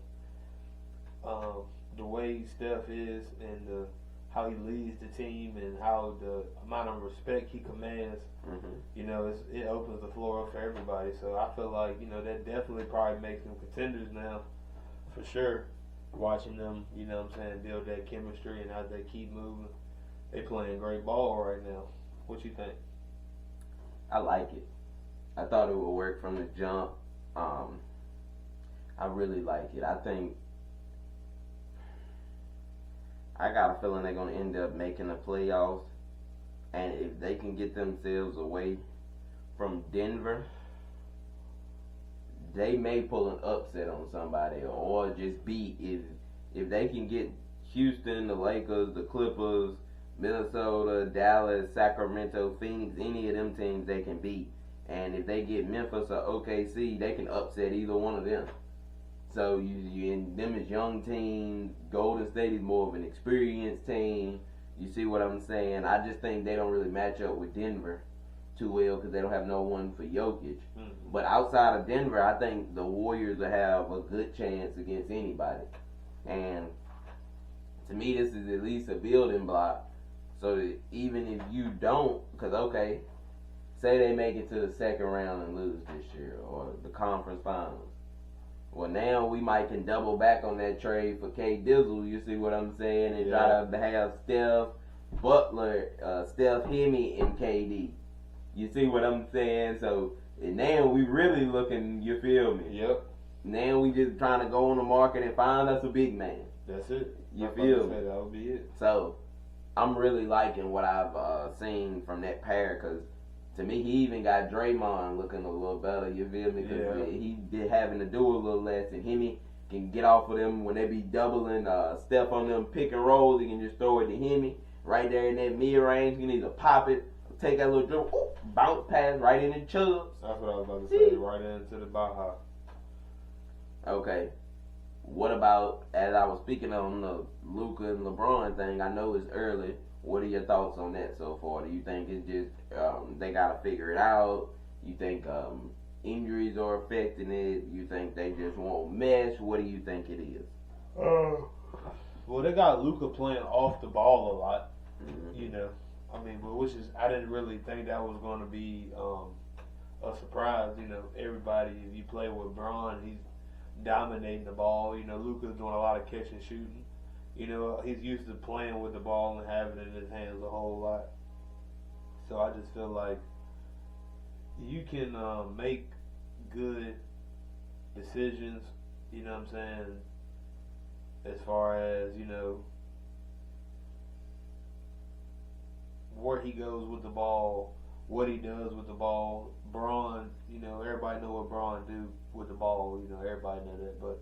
the way Steph is and how he leads the team and how the amount of respect he commands, it opens the floor up for everybody. So I feel like, that definitely probably makes them contenders now, for sure. Watching them, build that chemistry and as they keep moving. They playing great ball right now. What you think? I like it. I thought it would work from the jump. I really like it. I think I got a feeling they're going to end up making the playoffs. And if they can get themselves away from Denver, they may pull an upset on somebody, or just beat. If they can get Houston, the Lakers, the Clippers, Minnesota, Dallas, Sacramento, Phoenix, any of them teams they can beat. And if they get Memphis or OKC, they can upset either one of them. So you and them as young teams. Golden State is more of an experienced team. You see what I'm saying? I just think they don't really match up with Denver too well because they don't have no one for Jokic. But outside of Denver, I think the Warriors will have a good chance against anybody. And to me, this is at least a building block. So that even if you don't, because say they make it to the second round and lose this year, or the conference finals. Well, now we might can double back on that trade for K Dizzle. You see what I'm saying? And try to have Steph, Butler, Steph, Hemi, and KD. You see what I'm saying? So and now we really looking. You feel me? Yep. Now we just trying to go on the market and find us a big man. That's it. You feel me? That would be it. So I'm really liking what I've seen from that pair, because to me, he even got Draymond looking a little better. You feel me? Because he did having to do a little less, and Hemi can get off of them when they be doubling Steph on them pick and rolls. He can just throw it to Hemi right there in that mid range. You need to pop it, take that little dribble, bounce pass right in the Chubbs. That's what I was about to say. Right into the Baja. Okay. What about, as I was speaking on the Luka and LeBron thing, I know it's early. What are your thoughts on that so far? Do you think it's just they got to figure it out? You think injuries are affecting it? You think they just won't mesh? What do you think it is? Well, they got Luka playing off the ball a lot. Mm-hmm. You know, I mean, but which is, I didn't really think that was going to be a surprise. You know, everybody, if you play with Bron, he's dominating the ball. You know, Luka's doing a lot of catch and shooting. You know, he's used to playing with the ball and having it in his hands a whole lot. So I just feel like you can make good decisions, you know what I'm saying, as far as, you know, where he goes with the ball, what he does with the ball. Bron, you know, everybody know what Bron do with the ball. You know, everybody know that. But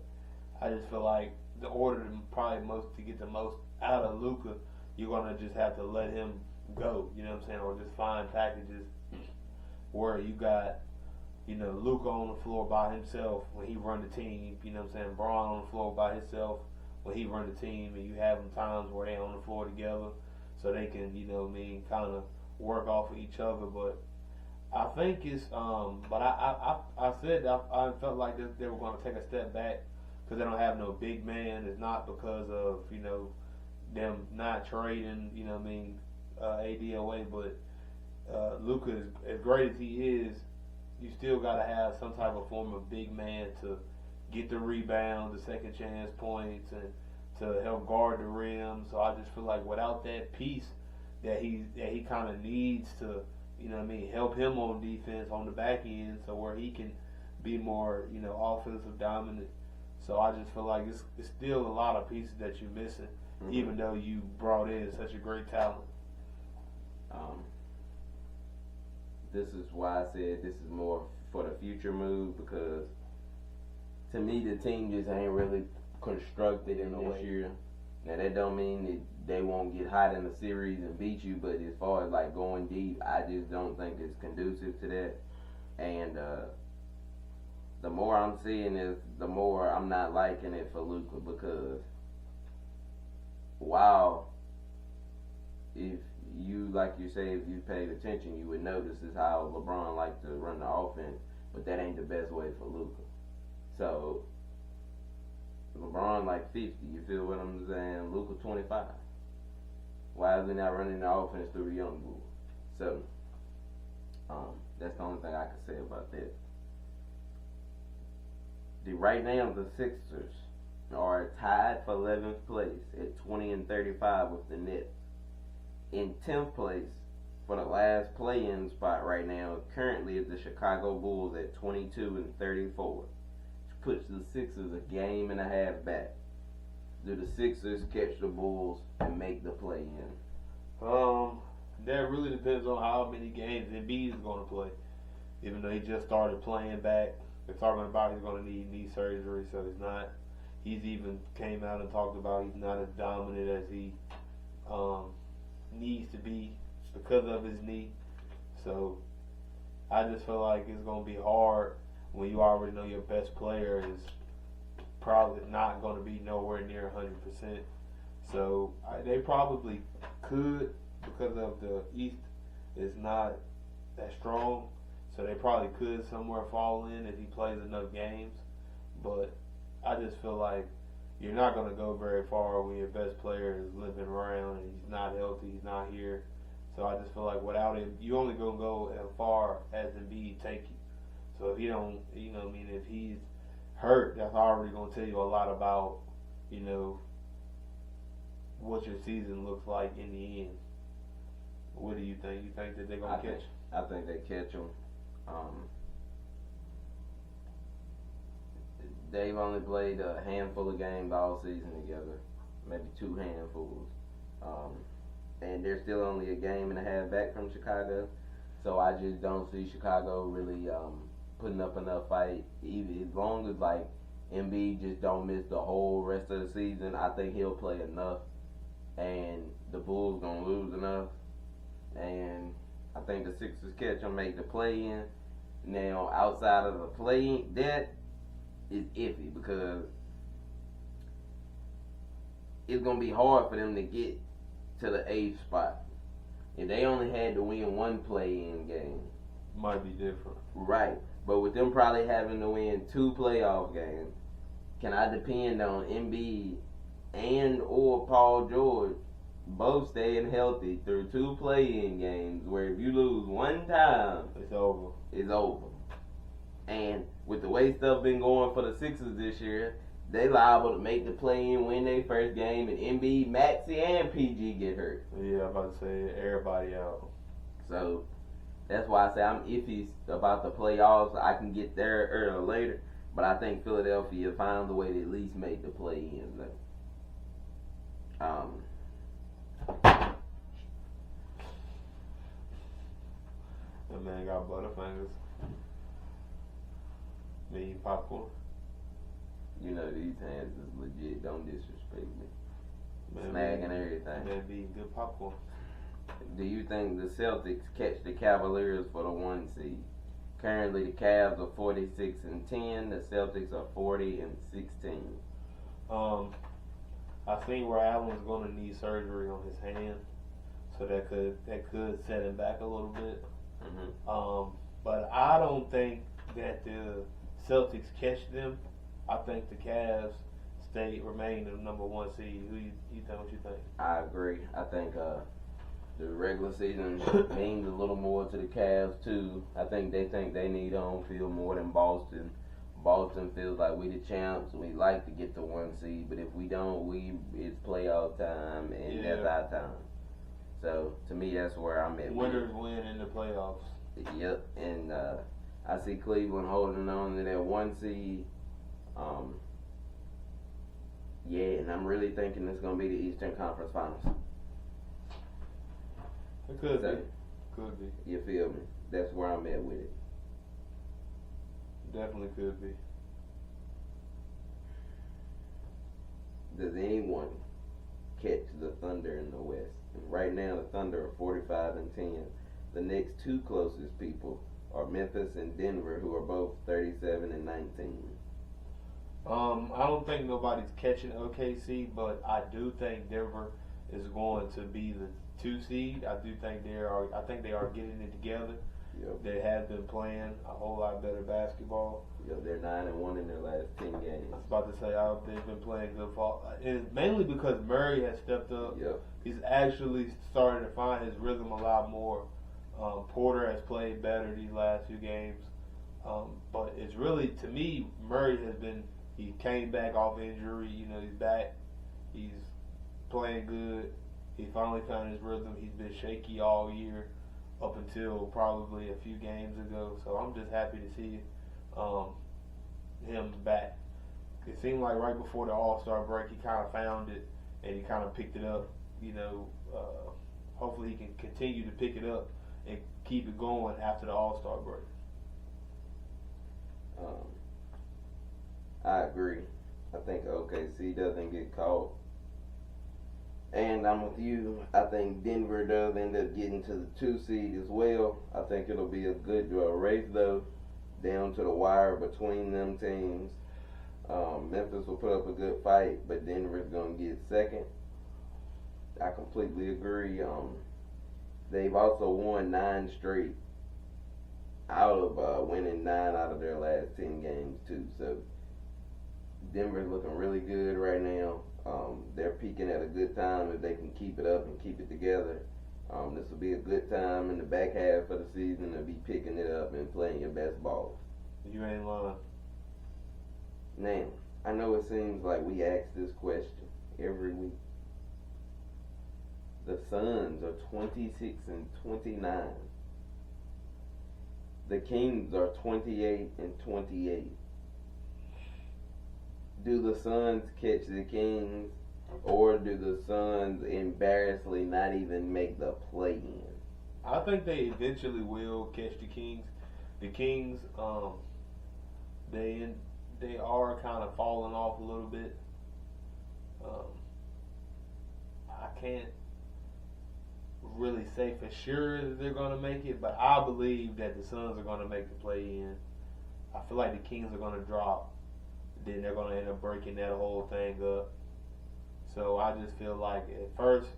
I just feel like the order to get the most out of Luka, you're gonna just have to let him go. You know what I'm saying, or just find packages where you got, you know, Luka on the floor by himself when he run the team. You know what I'm saying, Bron on the floor by himself when he run the team, and you have them times where they on the floor together, so they can, you know what I mean, kind of work off of each other. But I think it's but I said I felt like they were going to take a step back because they don't have no big man. It's not because of, you know, them not trading, you know what I mean, AD away, but Luka, is as great as he is, you still got to have some type of form of big man to get the rebound, the second chance points, and to help guard the rim. So I just feel like without that piece that he kind of needs to, you know what I mean, help him on defense on the back end, so where he can be more, you know, offensive dominant. So I just feel like it's still a lot of pieces that you're missing, even though you brought in such a great talent. This is why I said this is more for the future move, because to me the team just ain't really constructed in this year. Now that don't mean that they won't get hot in the series and beat you, but as far as like going deep, I just don't think it's conducive to that. And the more I'm seeing this, the more I'm not liking it for Luka, because while if you, like you say, if you paid attention, you would notice is how LeBron likes to run the offense, but that ain't the best way for Luka. So LeBron like 50, you feel what I'm saying? Luka 25. Why is he not running the offense through the young bull? So that's the only thing I can say about that. Right now the Sixers are tied for 11th place at 20-35 with the Nets. In 10th place for the last play-in spot right now currently is the Chicago Bulls at 22-34. Which puts the Sixers a game and a half back. Do the Sixers catch the Bulls and make the play-in? That really depends on how many games Embiid is going to play. Even though he just started playing back, they're talking about he's going to need knee surgery, so he's not. He's even came out and talked about he's not as dominant as he needs to be because of his knee. So I just feel like it's going to be hard when you already know your best player is probably not going to be nowhere near 100%. So they probably could, because of the East is not that strong. So they probably could somewhere fall in if he plays enough games. But I just feel like you're not going to go very far when your best player is limping around and he's not healthy, he's not here. So I just feel like without him, you only gonna go as far as Embiid take you. So if he don't, if he's hurt, that's already gonna tell you a lot about, what your season looks like in the end. What do you think? You think that they're gonna catch? I think they catch him. They've only played a handful of games all season together, maybe 2 handfuls, and they're still only a game and a half back from Chicago. So I just don't see Chicago really putting up enough fight. Even as long as like Embiid just don't miss the whole rest of the season, I think he'll play enough, and the Bulls gonna lose enough, and I think the Sixers catch him, make the play in. Now outside of the play, that is iffy because it's gonna be hard for them to get to the 8th spot. If they only had to win 1 play-in game, might be different. Right. But with them probably having to win 2 playoff games, can I depend on Embiid and or Paul George both staying healthy through 2 play-in games where if you lose 1 time, it's over. It's over. And with the way stuff been going for the Sixers this year, they liable to make the play-in, win their first game, and Embiid, Maxey, and PG get hurt. Yeah, I'm about to say everybody out. So that's why I say I'm iffy about the playoffs. I can get there earlier or later, but I think Philadelphia finds a way to at least make the play-in. That man got butterfingers. Me eat popcorn. You know these hands is legit. Don't disrespect me. Man, Snagging everything. Man, be good popcorn. Do you think the Celtics catch the Cavaliers for the 1 seed? Currently, the Cavs are 46-10. The Celtics are 40-16. I think where Allen's going to need surgery on his hand, so that could set him back a little bit. Mm-hmm. But I don't think that the Celtics catch them. I think the Cavs remain the number 1 seed. What you think? I agree. I think the regular season means a little more to the Cavs too. I think they need home field more than Boston. Boston feels like we the champs. We like to get the 1 seed, but if we don't, it's playoff time, and that's our time. So to me, that's where I'm at. Winners win in the playoffs. Yep, and I see Cleveland holding on to that 1 seed. And I'm really thinking it's going to be the Eastern Conference Finals. It could be. Could be. You feel me? That's where I'm at with it. Definitely could be. Does anyone catch the Thunder in the West? Right now, the Thunder are 45-10. The next 2 closest people are Memphis and Denver, who are both 37-19. I don't think nobody's catching OKC, but I do think Denver is going to be the 2 seed. I do think they are getting it together. Yep. They have been playing a whole lot better basketball. Yep, they're 9-1 in their last 10 games. I was about to say they've been playing good ball, and mainly because Murray has stepped up. Yep. He's actually starting to find his rhythm a lot more. Porter has played better these last few games, but it's really, to me, Murray has been. He came back off injury. He's back. He's playing good. He finally found his rhythm. He's been shaky all year up until probably a few games ago. So I'm just happy to see him back. It seemed like right before the All-Star break, he kind of found it and he kind of picked it up. Hopefully he can continue to pick it up and keep it going after the All-Star break. I agree. I think OKC doesn't get caught. And I'm with you. I think Denver does end up getting to the 2 seed as well. I think it'll be a good race, though, down to the wire between them teams. Memphis will put up a good fight, but Denver's going to get second. I completely agree. They've also won 9 straight out of winning 9 out of their last 10 games, too. So Denver's looking really good right now. They're peaking at a good time if they can keep it up and keep it together. This will be a good time in the back half of the season to be picking it up and playing your best ball. You ain't lying. Now, I know it seems like we ask this question every week. The Suns are 26-29. The Kings are 28-28. Do the Suns catch the Kings, or do the Suns embarrassingly not even make the play-in? I think they eventually will catch the Kings. The Kings, they are kind of falling off a little bit. I can't really say for sure that they're going to make it, but I believe that the Suns are going to make the play-in. I feel like the Kings are going to drop. Then they're going to end up breaking that whole thing up. So I just feel like at first,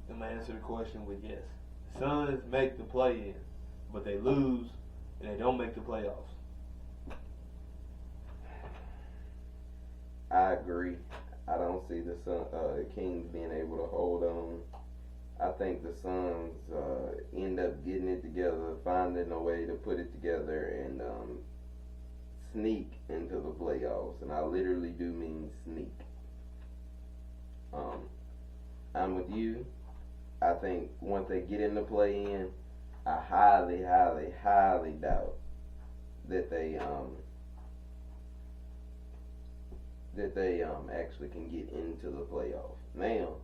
I'm going to answer the question with yes. The Suns make the play-in, but they lose and they don't make the playoffs. I agree. I don't see the Kings being able to hold on. I think the Suns end up getting it together, finding a way to put it together, and sneak into the playoffs. And I literally do mean sneak. I'm with you. I think once they get in the play-in, I highly, highly, highly doubt that they actually can get into the playoffs. Now,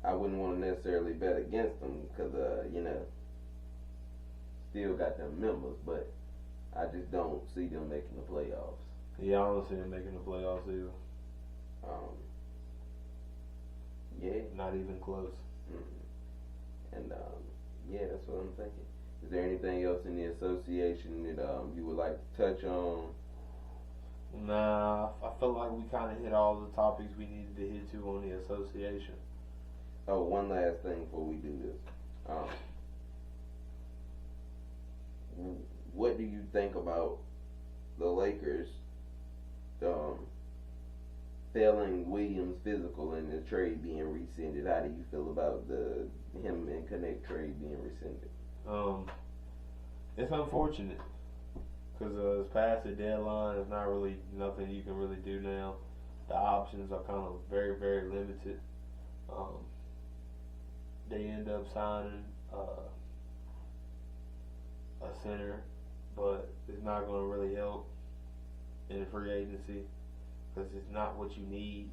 I wouldn't want to necessarily bet against them because, still got them members, but I just don't see them making the playoffs. Yeah, I don't see them making the playoffs either. Yeah. Not even close. Mm-hmm. And, yeah, that's what I'm thinking. Is there anything else in the association that you would like to touch on? Nah, I feel like we kind of hit all the topics we needed to hit to on the association. Oh, one last thing before we do this. What do you think about the Lakers failing Williams' physical and the trade being rescinded? How do you feel about the him and Connect trade being rescinded? It's unfortunate because it's past the deadline. There's not really nothing you can really do now. The options are kind of very, very limited. They end up signing a center, but it's not going to really help in free agency because it's not what you need.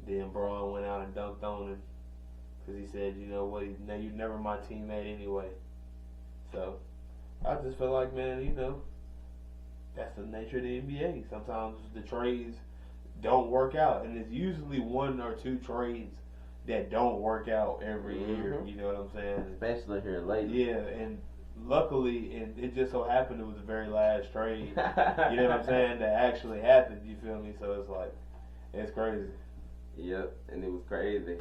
Then Braun went out and dunked on him because he said, you know what, you're never my teammate anyway. So I just feel like, man, that's the nature of the NBA. Sometimes the trades don't work out, and it's usually one or two trades that don't work out every year. You know what I'm saying? Especially here lately. Yeah, and luckily, and it just so happened it was the very last trade. You know what I'm saying? That actually happened. You feel me? So it's like, it's crazy. Yep, and it was crazy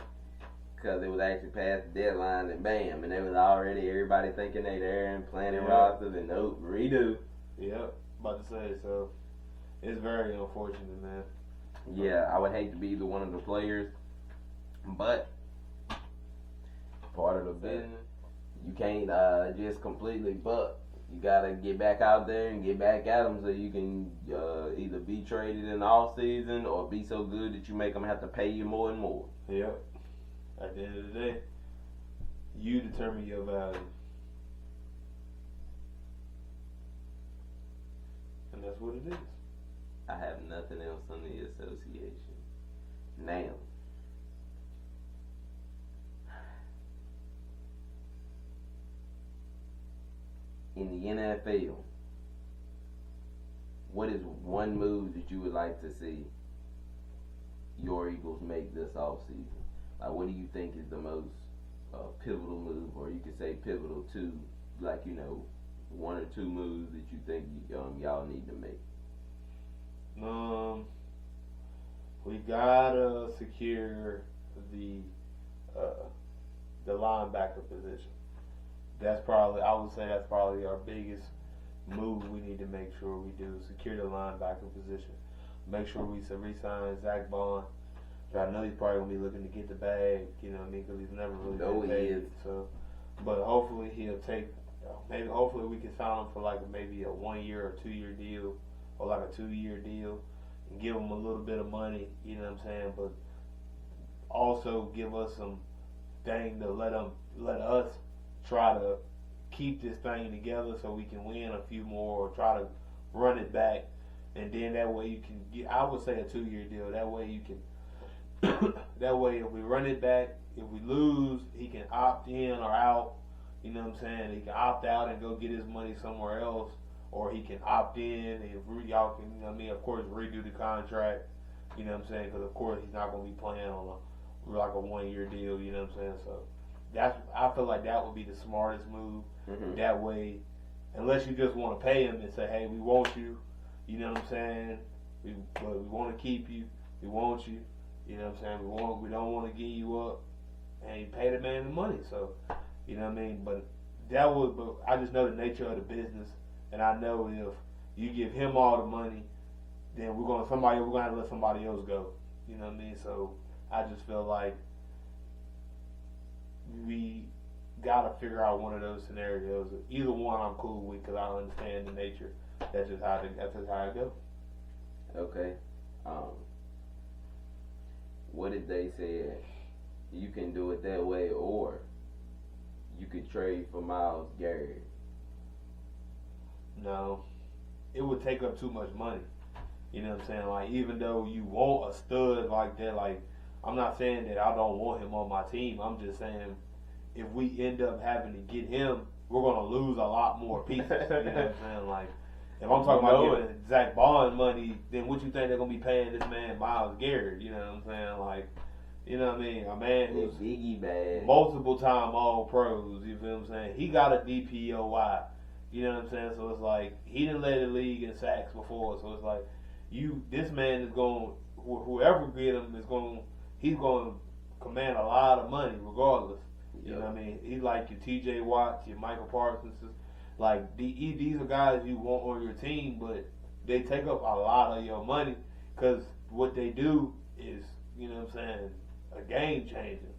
because it was actually past the deadline, and bam, and it was already everybody thinking they there and planning rosters, and nope, redo. Yep, about to say, so it's very unfortunate, man. Yeah, I would hate to be either one of the players, but part of the business. You can't just completely buck. You gotta get back out there and get back at them so you can either be traded in the off season or be so good that you make them have to pay you more and more. Yep. At the end of the day, you determine your value. And that's what it is. I have nothing else on the association. Now, in the NFL, what is one move that you would like to see your Eagles make this offseason? Like, what do you think is the most pivotal move, or you could say pivotal to, like, one or two moves that you think y'all need to make? We gotta secure the linebacker position. I would say that's probably our biggest move we need to make sure we do. Secure the linebacker position. Make sure we re-sign Zach Bond. So I know he's probably gonna be looking to get the bag. You know what I mean? Because he's never really been paid. So, but hopefully he'll take. Hopefully we can sign him for like maybe a 1 year or 2 year deal, or like a 2 year deal, and give him a little bit of money. You know what I'm saying? But also give us some thing to let us try to keep this thing together so we can win a few more, or try to run it back, and then that way you can get. I would say a 2 year deal. That way you can. That way if we run it back, if we lose, he can opt in or out. You know what I'm saying? He can opt out and go get his money somewhere else, or he can opt in and y'all can, you know what I mean, of course, redo the contract. You know what I'm saying? Because of course he's not going to be playing on a 1 year deal. You know what I'm saying? So I feel like that would be the smartest move. Mm-hmm. That way, unless you just want to pay him and say, hey, we want you. You know what I'm saying? We want to keep you. We want you. You know what I'm saying? We don't want to give you up and pay the man the money. So. You know what I mean? But I just know the nature of the business, and I know if you give him all the money, then we're gonna have to let somebody else go. You know what I mean? So I just feel like we gotta figure out one of those scenarios. Either one, I'm cool with because I understand the nature. That's just how it goes. Okay. What if they said you can do it that way, or you could trade for Myles Garrett? No. It would take up too much money. You know what I'm saying? Like, even though you want a stud like that, like, I'm not saying that I don't want him on my team. I'm just saying if we end up having to get him, we're going to lose a lot more pieces. You know what I'm saying? Like, if I'm talking about giving Zach Bond money, then what you think they're going to be paying this man Myles Garrett? You know what I'm saying? Like, you know what I mean? A man who's Biggie bad, multiple time All Pros. You feel what I'm saying? He got a DPOY. You know what I'm saying? So it's like he didn't led the league in sacks before. So it's like this man is going. Whoever get him he's going to command a lot of money regardless. Yep. You know what I mean? He's like your T.J. Watts, your Michael Parsons. Like these are guys you want on your team, but they take up a lot of your money because what they do is, you know what I'm saying, a game changer.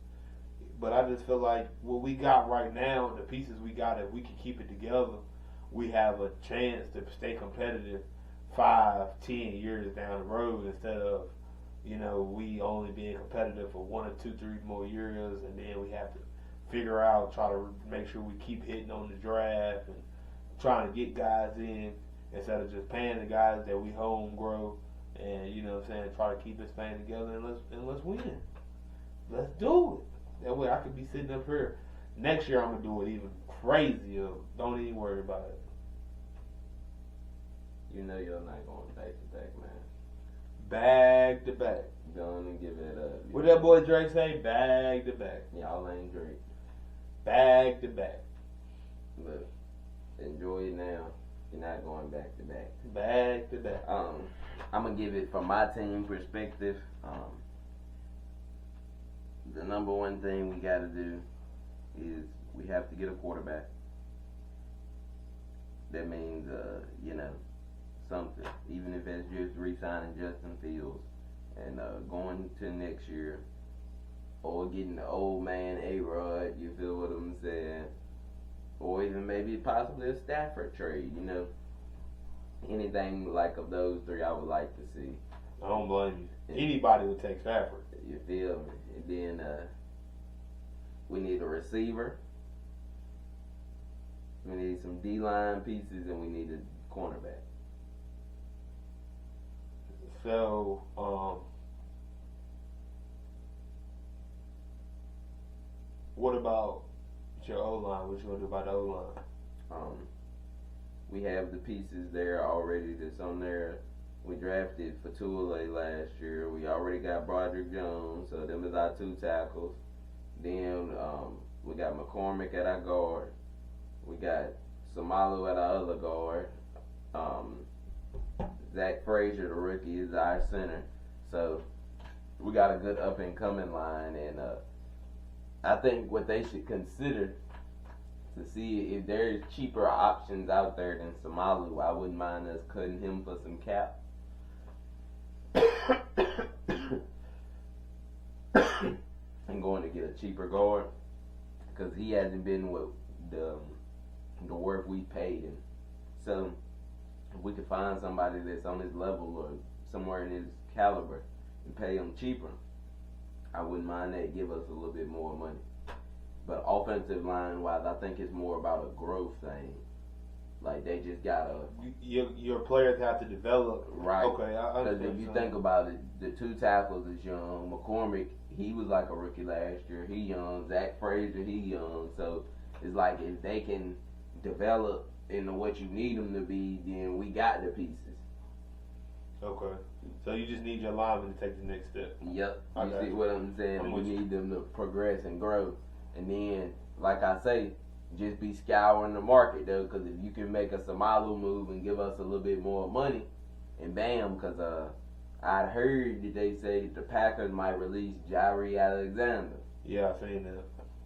But I just feel like what we got right now, the pieces we got, if we can keep it together, we have a chance to stay competitive 5, 10 years down the road instead of, you know, we only being competitive for 1 or 2, 3 more years, and then we have to figure out, try to make sure we keep hitting on the draft and trying to get guys in instead of just paying the guys that we home grow, and, you know what I'm saying, try to keep this thing together and let's win. Let's do it. That way I could be sitting up here. Next year I'm going to do it even crazier. Don't even worry about it. You know you're not going back to back, man. Back to back. Going and give it up. What that boy Drake say? Back to back. Y'all ain't Drake. Back to back. But enjoy it now. You're not going back to back. Back to back. I'm going to give it from my team perspective. The number one thing we got to do is we have to get a quarterback. That means, something. Even if it's just re-signing Justin Fields and going to next year, or getting the old man A-Rod, you feel what I'm saying? Or even maybe possibly a Stafford trade, you know. Anything like of those three I would like to see. I don't blame you. Anybody would take Stafford. You feel me? And then we need a receiver. We need some D-line pieces, and we need a cornerback. So, what about your O-line? What you going to do about the O-line? We have the pieces there already that's on there. We drafted Fatule last year. We already got Broderick Jones, so them is our 2 tackles. Then we got McCormick at our guard. We got Samalu at our other guard. Zach Frazier, the rookie, is our center. So we got a good up-and-coming line. And I think what they should consider to see if there's cheaper options out there than Samalu, I wouldn't mind us cutting him for some cap. cheaper guard because he hasn't been with the worth we paid him. So if we could find somebody that's on his level or somewhere in his caliber and pay him cheaper, I wouldn't mind that. Give us a little bit more money. But offensive line wise, I think it's more about a growth thing. Like they just gotta your players have to develop. Right. Okay, I understand. Because if you think about it, the two tackles is young. McCormick, he was like a rookie last year. He young. Zach Frazier, he young. So it's like if they can develop into what you need them to be, then we got the pieces. Okay. So you just need your linemen to take the next step. Yep. You see what I'm saying? We need them to progress and grow. And then, like I say, just be scouring the market, though, because if you can make a Samalu move and give us a little bit more money, and bam, because I'd heard that they say the Packers might release Jaire Alexander. Yeah, I seen that.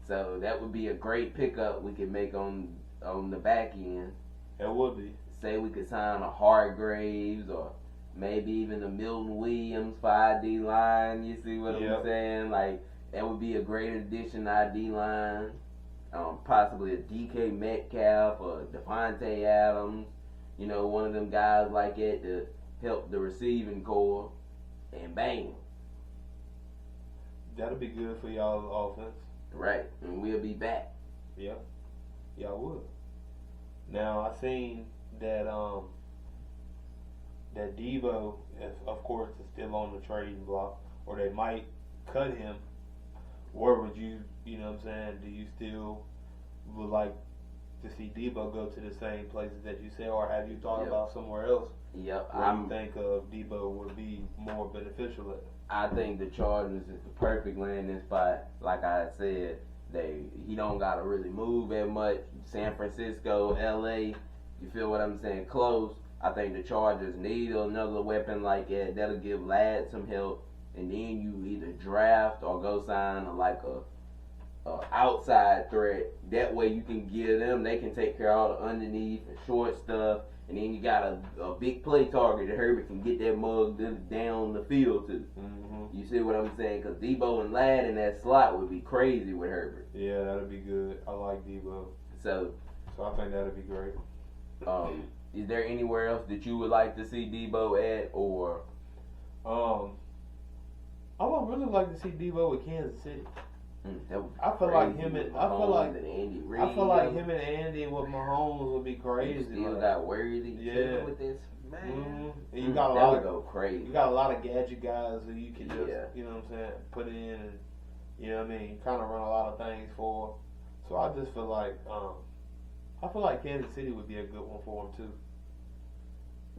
So that would be a great pickup we could make on the back end. It would be. Say we could sign a Hargraves or maybe even a Milton Williams for our D-line. You see what I'm saying? Like, that would be a great addition to our D-line. Possibly a DK Metcalf or Devontae Adams. You know, one of them guys like that to help the receiving core. And bang. That'll be good for y'all's offense. Right. And we'll be back. Yeah. Y'all would. Now, I seen that that Debo, of course, is still on the trading block, or they might cut him. Where would you know what I'm saying, do you still would like to see Debo go to the same places that you said, or have you thought about somewhere else? Yep. Where you think Debo would be more beneficial at? I think the Chargers is the perfect landing spot. Like I said, he don't gotta really move that much. San Francisco, LA, you feel what I'm saying? Close. I think the Chargers need another weapon like that. That'll give Ladd some help. And then you either draft or go sign a outside threat. That way you can give them, they can take care of all the underneath and short stuff. And then you got a big play target that Herbert can get that mug down the field to. Mm-hmm. You see what I'm saying? Because Debo and Ladd in that slot would be crazy with Herbert. Yeah, that'd be good. I like Debo. So I think that'd be great. Is there anywhere else that you would like to see Debo at, or? I would really like to see Debo with Kansas City. I feel like him and Andy Reid. I feel like him and Andy with Mahomes would be crazy. You still got Worthy with this man. Mm-hmm. And you got a lot of go crazy. You got a lot of gadget guys who you can just you know what I'm saying, put in and you know what I mean, kind of run a lot of things for. So I just feel like Kansas City would be a good one for him too.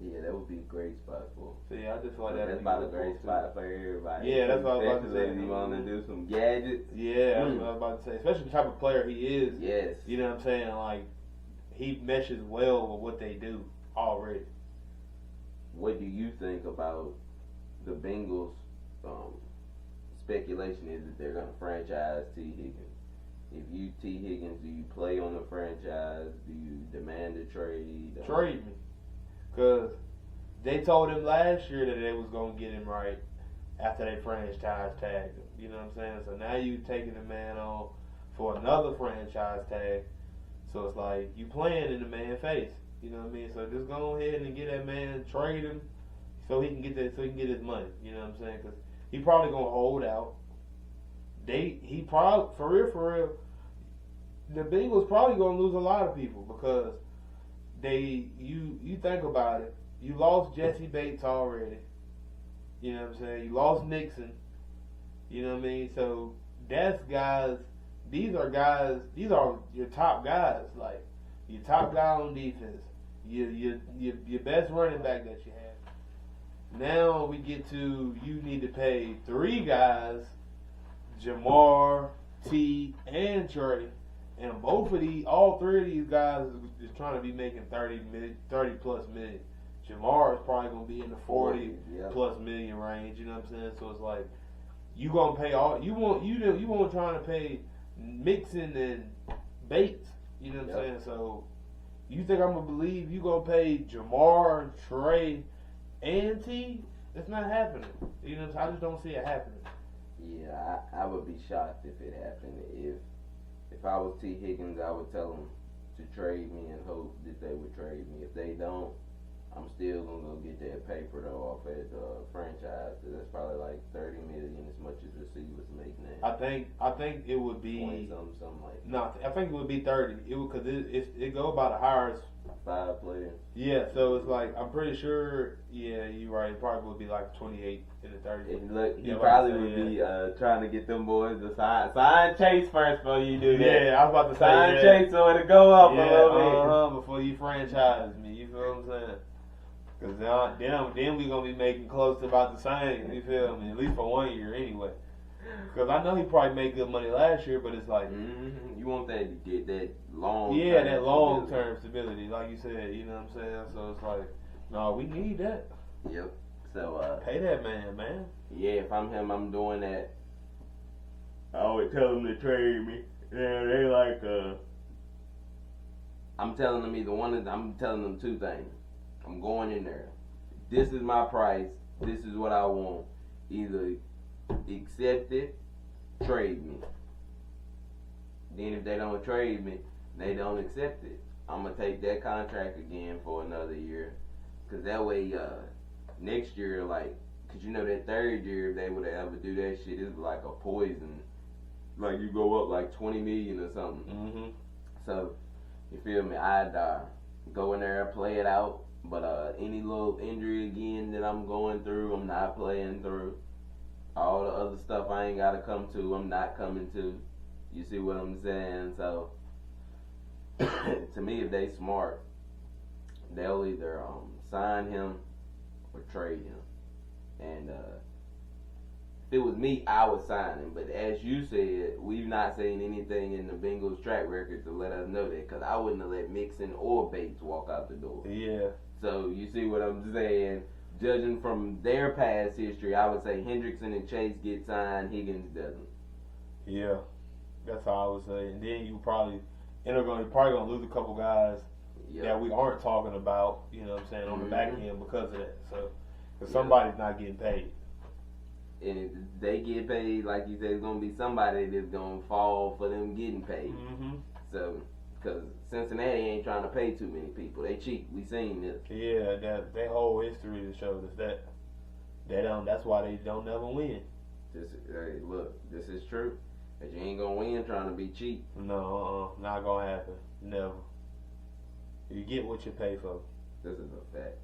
Yeah, that would be a great spot for him. So yeah, I just feel like that's about a great spot for everybody. Yeah, that's what I was about to say. If you want to do some gadgets. Yeah, that's what I was about to say. Especially the type of player he is. Yes. You know what I'm saying? Like, he meshes well with what they do already. What do you think about the Bengals? Speculation is that they're going to franchise T. Higgins. If you T. Higgins, do you play on the franchise? Do you demand a trade? Trade me. Because they told him last year that they was going to get him right after they franchise tagged him. You know what I'm saying? So now you taking the man on for another franchise tag. So it's like you playing in the man's face. You know what I mean? So just go ahead and get that man, trade him so he can get his money. You know what I'm saying? Because he probably going to hold out. He probably, for real, the Bengals probably going to lose a lot of people because you think about it, you lost Jesse Bates already. You know what I'm saying? You lost Nixon. You know what I mean? So that's guys. These are your top guys. Like your top guy on defense. Your best running back that you have. Now we get to you need to pay 3 guys, Jamar, T, and Trey. And all 3 of these guys is trying to be making 30 plus million. Jamar is probably going to be in the 40 plus million range. You know what I'm saying? So it's like you gonna pay all you want trying to pay Mixon and Bates. You know what I'm saying? So you think I'm gonna believe you gonna pay Jamar, Trey, and T? It's not happening. You know what I'm saying? I just don't see it happening. Yeah, I would be shocked if it happened. If I was T. Higgins, I would tell them to trade me and hope that they would trade me. If they don't, I'm still gonna go get that paper though off at the franchise. Cause that's probably like $30 million as much as receivers make now. I think it would be 20 something like that. No, I think it would be 30. It would because it go by the hires. 5 players. Yeah, so it's like I'm pretty sure. Yeah, you're right. It probably would be like 28 in the 30. And look, he Yeah, probably like I would said, be trying to get them boys to sign Chase first before you do that. Yeah, I was about to say sign yeah. Chase so it'll go up a little bit. Before you franchise me, you feel what I'm saying? Because then we gonna be making close to about the same. You feel me? At least for 1 year anyway. Because I know he probably made good money last year, but it's like you want that to get that long. Yeah, that long term stability, like you said. You know what I'm saying? So it's like, no, we need that. Yep. So pay that man. Yeah, if I'm him, I'm doing that. I always tell them to trade me. Yeah, they like I'm telling them I'm telling them 2 things. I'm going in there. This is my price. This is what I want. Either accept it, trade me. Then if they don't trade me, they don't accept it. I'm gonna take that contract again for another year, cause that way next year, like, cause you know that 3rd year if they would ever do that shit, it's like a poison. Like you go up like 20 million or something. Mm-hmm. So you feel me? I'd go in there, play it out. But any little injury again that I'm going through, I'm not playing through. All the other stuff I ain't gotta come to, I'm not coming to. You see what I'm saying? So to me, if they smart, they'll either sign him or trade him. And if it was me, I would sign him. But as you said, we've not seen anything in the Bengals track record to let us know that. Because I wouldn't have let Mixon or Bates walk out the door. Yeah. So you see what I'm saying? Judging from their past history, I would say Hendrickson and Chase get signed, Higgins doesn't. Yeah, that's how I would say. And then you're probably gonna lose a couple guys that we aren't talking about. You know what I'm saying, on the back end because of that. So, because somebody's not getting paid. And if they get paid, like you said, it's gonna be somebody that's gonna fall for them getting paid. Mm-hmm. So. Because Cincinnati ain't trying to pay too many people. They cheat. We seen this. Yeah, that whole history showed us that. That's why they don't never win. Look, this is true. But you ain't going to win trying to be cheap. No, not going to happen. Never. You get what you pay for. This is a fact.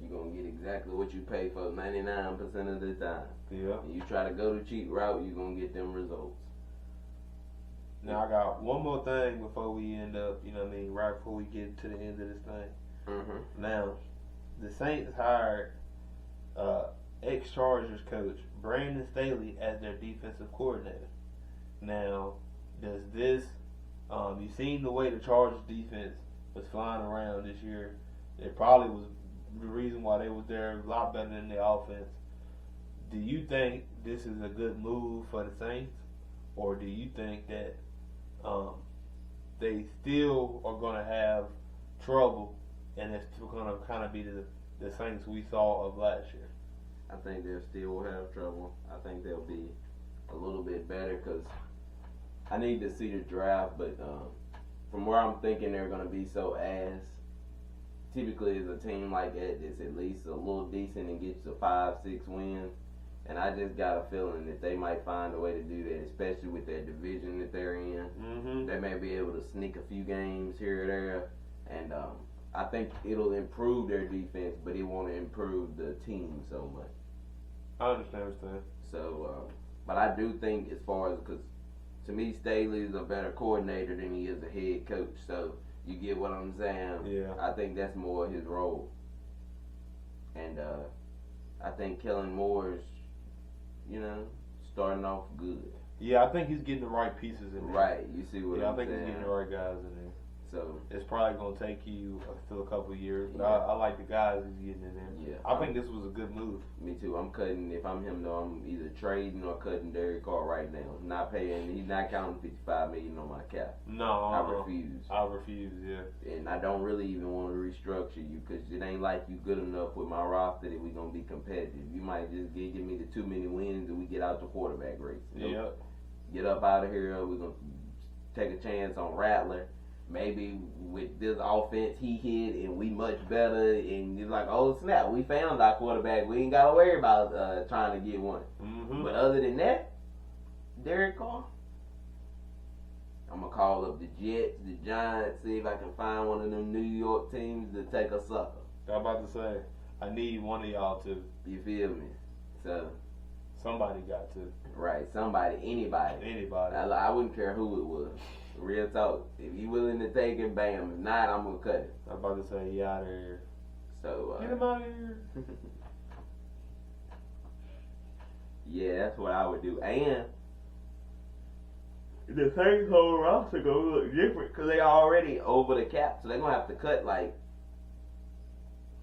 You're going to get exactly what you pay for 99% of the time. Yeah. And you try to go the cheap route, you're going to get them results. Now, I got one more thing before we end up, you know what I mean, right before we get to the end of this thing. Mm-hmm. Now, the Saints hired ex-Chargers coach Brandon Staley as their defensive coordinator. Now, does this, you seen the way the Chargers defense was flying around this year? It probably was the reason why they was there a lot better than the offense. Do you think this is a good move for the Saints? Or do you think that they still are going to have trouble, and it's going to kind of be the Saints we saw of last year? I think they'll still have trouble. I think they'll be a little bit better because I need to see the draft, but from where I'm thinking they're going to be so ass, typically as a team like that that's at least a little decent and gets to 5-6 wins. And I just got a feeling that they might find a way to do that, especially with that division that they're in. Mm-hmm. They may be able to sneak a few games here or there. And I think it'll improve their defense, but it won't improve the team so much. I understand what you're saying. So, but I do think as far as, because to me, Staley is a better coordinator than he is a head coach. So you get what I'm saying? Yeah. I think that's more his role. And I think Kellen Moore's, starting off good. Yeah, I think he's getting the right pieces in there. Right, you see what I'm saying? I think he's getting the right guys in there. So it's probably gonna take you still a couple of years. But I like the guys he's getting in there. Yeah, I think this was a good move. Me too. I'm cutting. If I'm him, though, I'm either trading or cutting Derek Carr right now. Not paying. He's not counting $55 million on my cap. No, I refuse. I refuse. Yeah. And I don't really even want to restructure you because it ain't like you good enough with my roster that we gonna be competitive. You might just give me the too many wins and we get out the quarterback race. Yep. Get up out of here. We're gonna take a chance on Rattler. Maybe with this offense he hit and we much better and you're like, oh snap, we found our quarterback. We ain't gotta worry about trying to get one. Mm-hmm. But other than that, Derek Carr, I'm gonna call up the Jets, the Giants, see if I can find one of them New York teams to take a sucker. I'm about to say, I need one of y'all to. You feel me? So somebody got to. Right, somebody, anybody. I wouldn't care who it was. Real talk. If you willing to take it, bam. If not, I'm gonna cut it. I'm about to say, he out of here. So get him out of here. Yeah, that's what I would do. And the Saints whole roster gonna look different because they already over the cap, so they're gonna have to cut like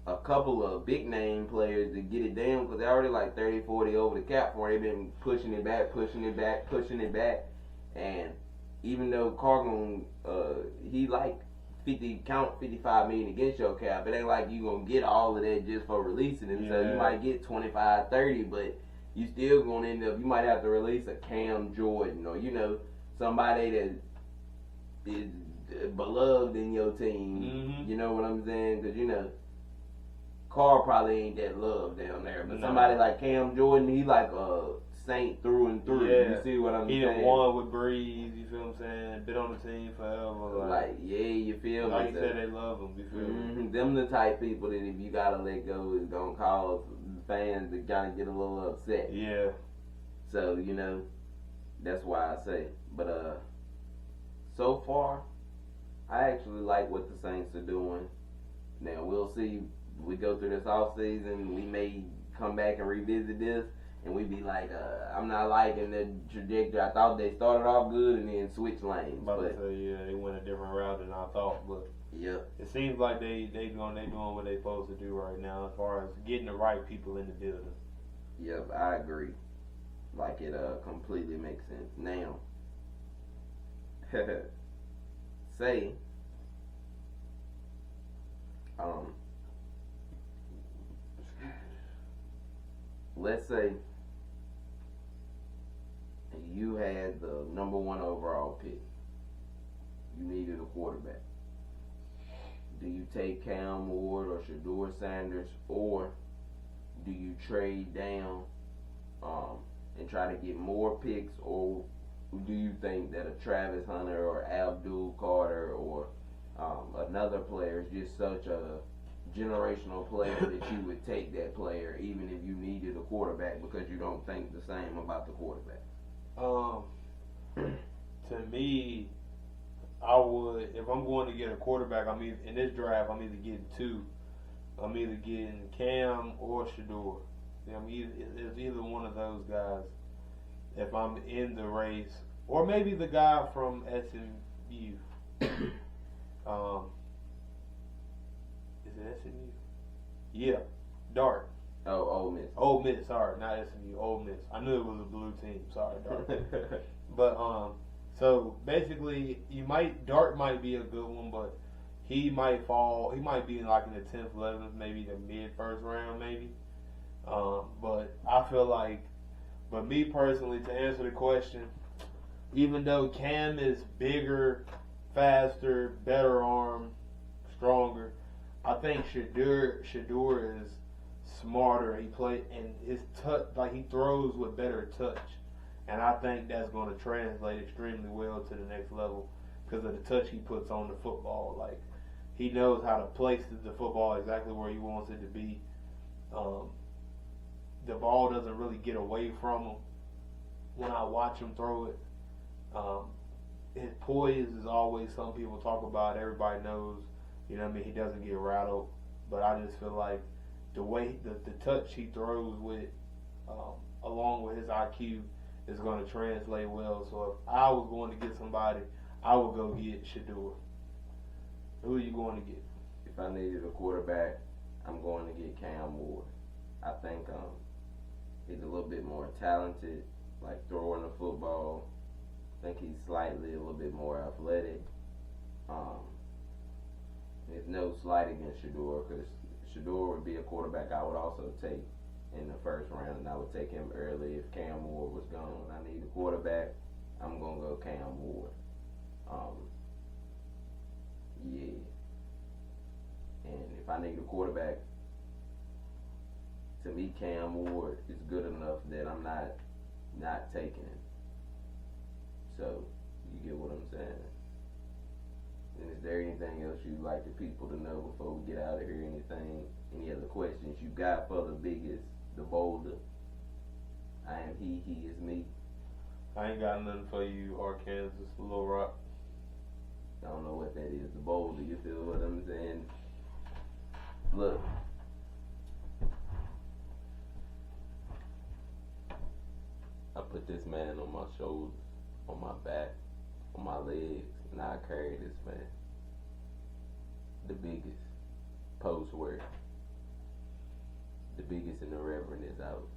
a couple of big name players to get it down because they're already like 30, 40 over the cap for they've been pushing it back, and even though Cargon he like 55 million against your cap, it ain't like you gonna get all of that just for releasing him. Yeah. So you might get 25, 30, but you still gonna end up, you might have to release a Cam Jordan or somebody that is beloved in your team. Mm-hmm. You know what I'm saying? Because Carr probably ain't that loved down there, but somebody like Cam Jordan, he like a Saint through and through. Yeah. You see what I'm saying? He done won with Breeze, you feel what I'm saying? Been on the team forever. You feel me? Like you said, they love him, you feel me? Them the type people that if you gotta let go is gonna cause fans to kind of get a little upset. Yeah. So, that's why I say. But, so far, I actually like what the Saints are doing. Now, we'll see. We go through this offseason, we may come back and revisit this, and we be like, I'm not liking the trajectory. I thought they started off good and then switched lanes. They went a different route than I thought, but yep. It seems like they doing what they supposed to do right now as far as getting the right people in the building. Yep, I agree. Like it completely makes sense. Now, say, let's say you had the number 1 overall pick. You needed a quarterback. Do you take Cam Ward or Shedeur Sanders, or do you trade down and try to get more picks, or do you think that a Travis Hunter or Abdul Carter or another player is just such a generational player that you would take that player even if you needed a quarterback because you don't think the same about the quarterback? To me, I would, if I'm going to get a quarterback, in this draft, I'm either getting 2. I'm either getting Cam or Shedeur. It's either one of those guys if I'm in the race. Or maybe the guy from SMU. Is it SMU? Yeah. Dart. Oh, Ole Miss. Ole Miss, sorry. Not SMU, Ole Miss. I knew it was a blue team. Sorry, Dart. But, so basically, Dart might be a good one, but he might fall. He might be like in the 10th, 11th, maybe the mid-first round, maybe. But I feel like, but me personally, to answer the question, even though Cam is bigger, faster, better arm, stronger, I think Shedeur is smarter. He plays and his touch, he throws with better touch, and I think that's going to translate extremely well to the next level because of the touch he puts on the football. Like he knows how to place the football exactly where he wants it to be. The ball doesn't really get away from him when I watch him throw it. His poise is always something people talk about. Everybody knows, he doesn't get rattled. But I just feel like the way the touch he throws with, along with his IQ, is going to translate well. So if I was going to get somebody, I would go get Shedeur. Who are you going to get? If I needed a quarterback, I'm going to get Cam Ward. I think he's a little bit more talented, like throwing the football. I think he's slightly a little bit more athletic. There's no slight against Shador, because Shador would be a quarterback I would also take in the first round, and I would take him early if Cam Ward was gone. I need a quarterback. I'm gonna go Cam Ward. Yeah. And if I need a quarterback, to me, Cam Ward is good enough that I'm not taking him. So, you get what I'm saying? And is there anything else you'd like the people to know before we get out of here? Any other questions you got for the biggest, the bolder? I am he is me. I ain't got nothing for you, Arkansas, Little Rock. I don't know what that is, the boulder, you feel what I'm saying? Look. I put this man on my shoulders, on my back, on my legs, and I carry this man. The biggest. Postwork. The biggest and the Reverend is out.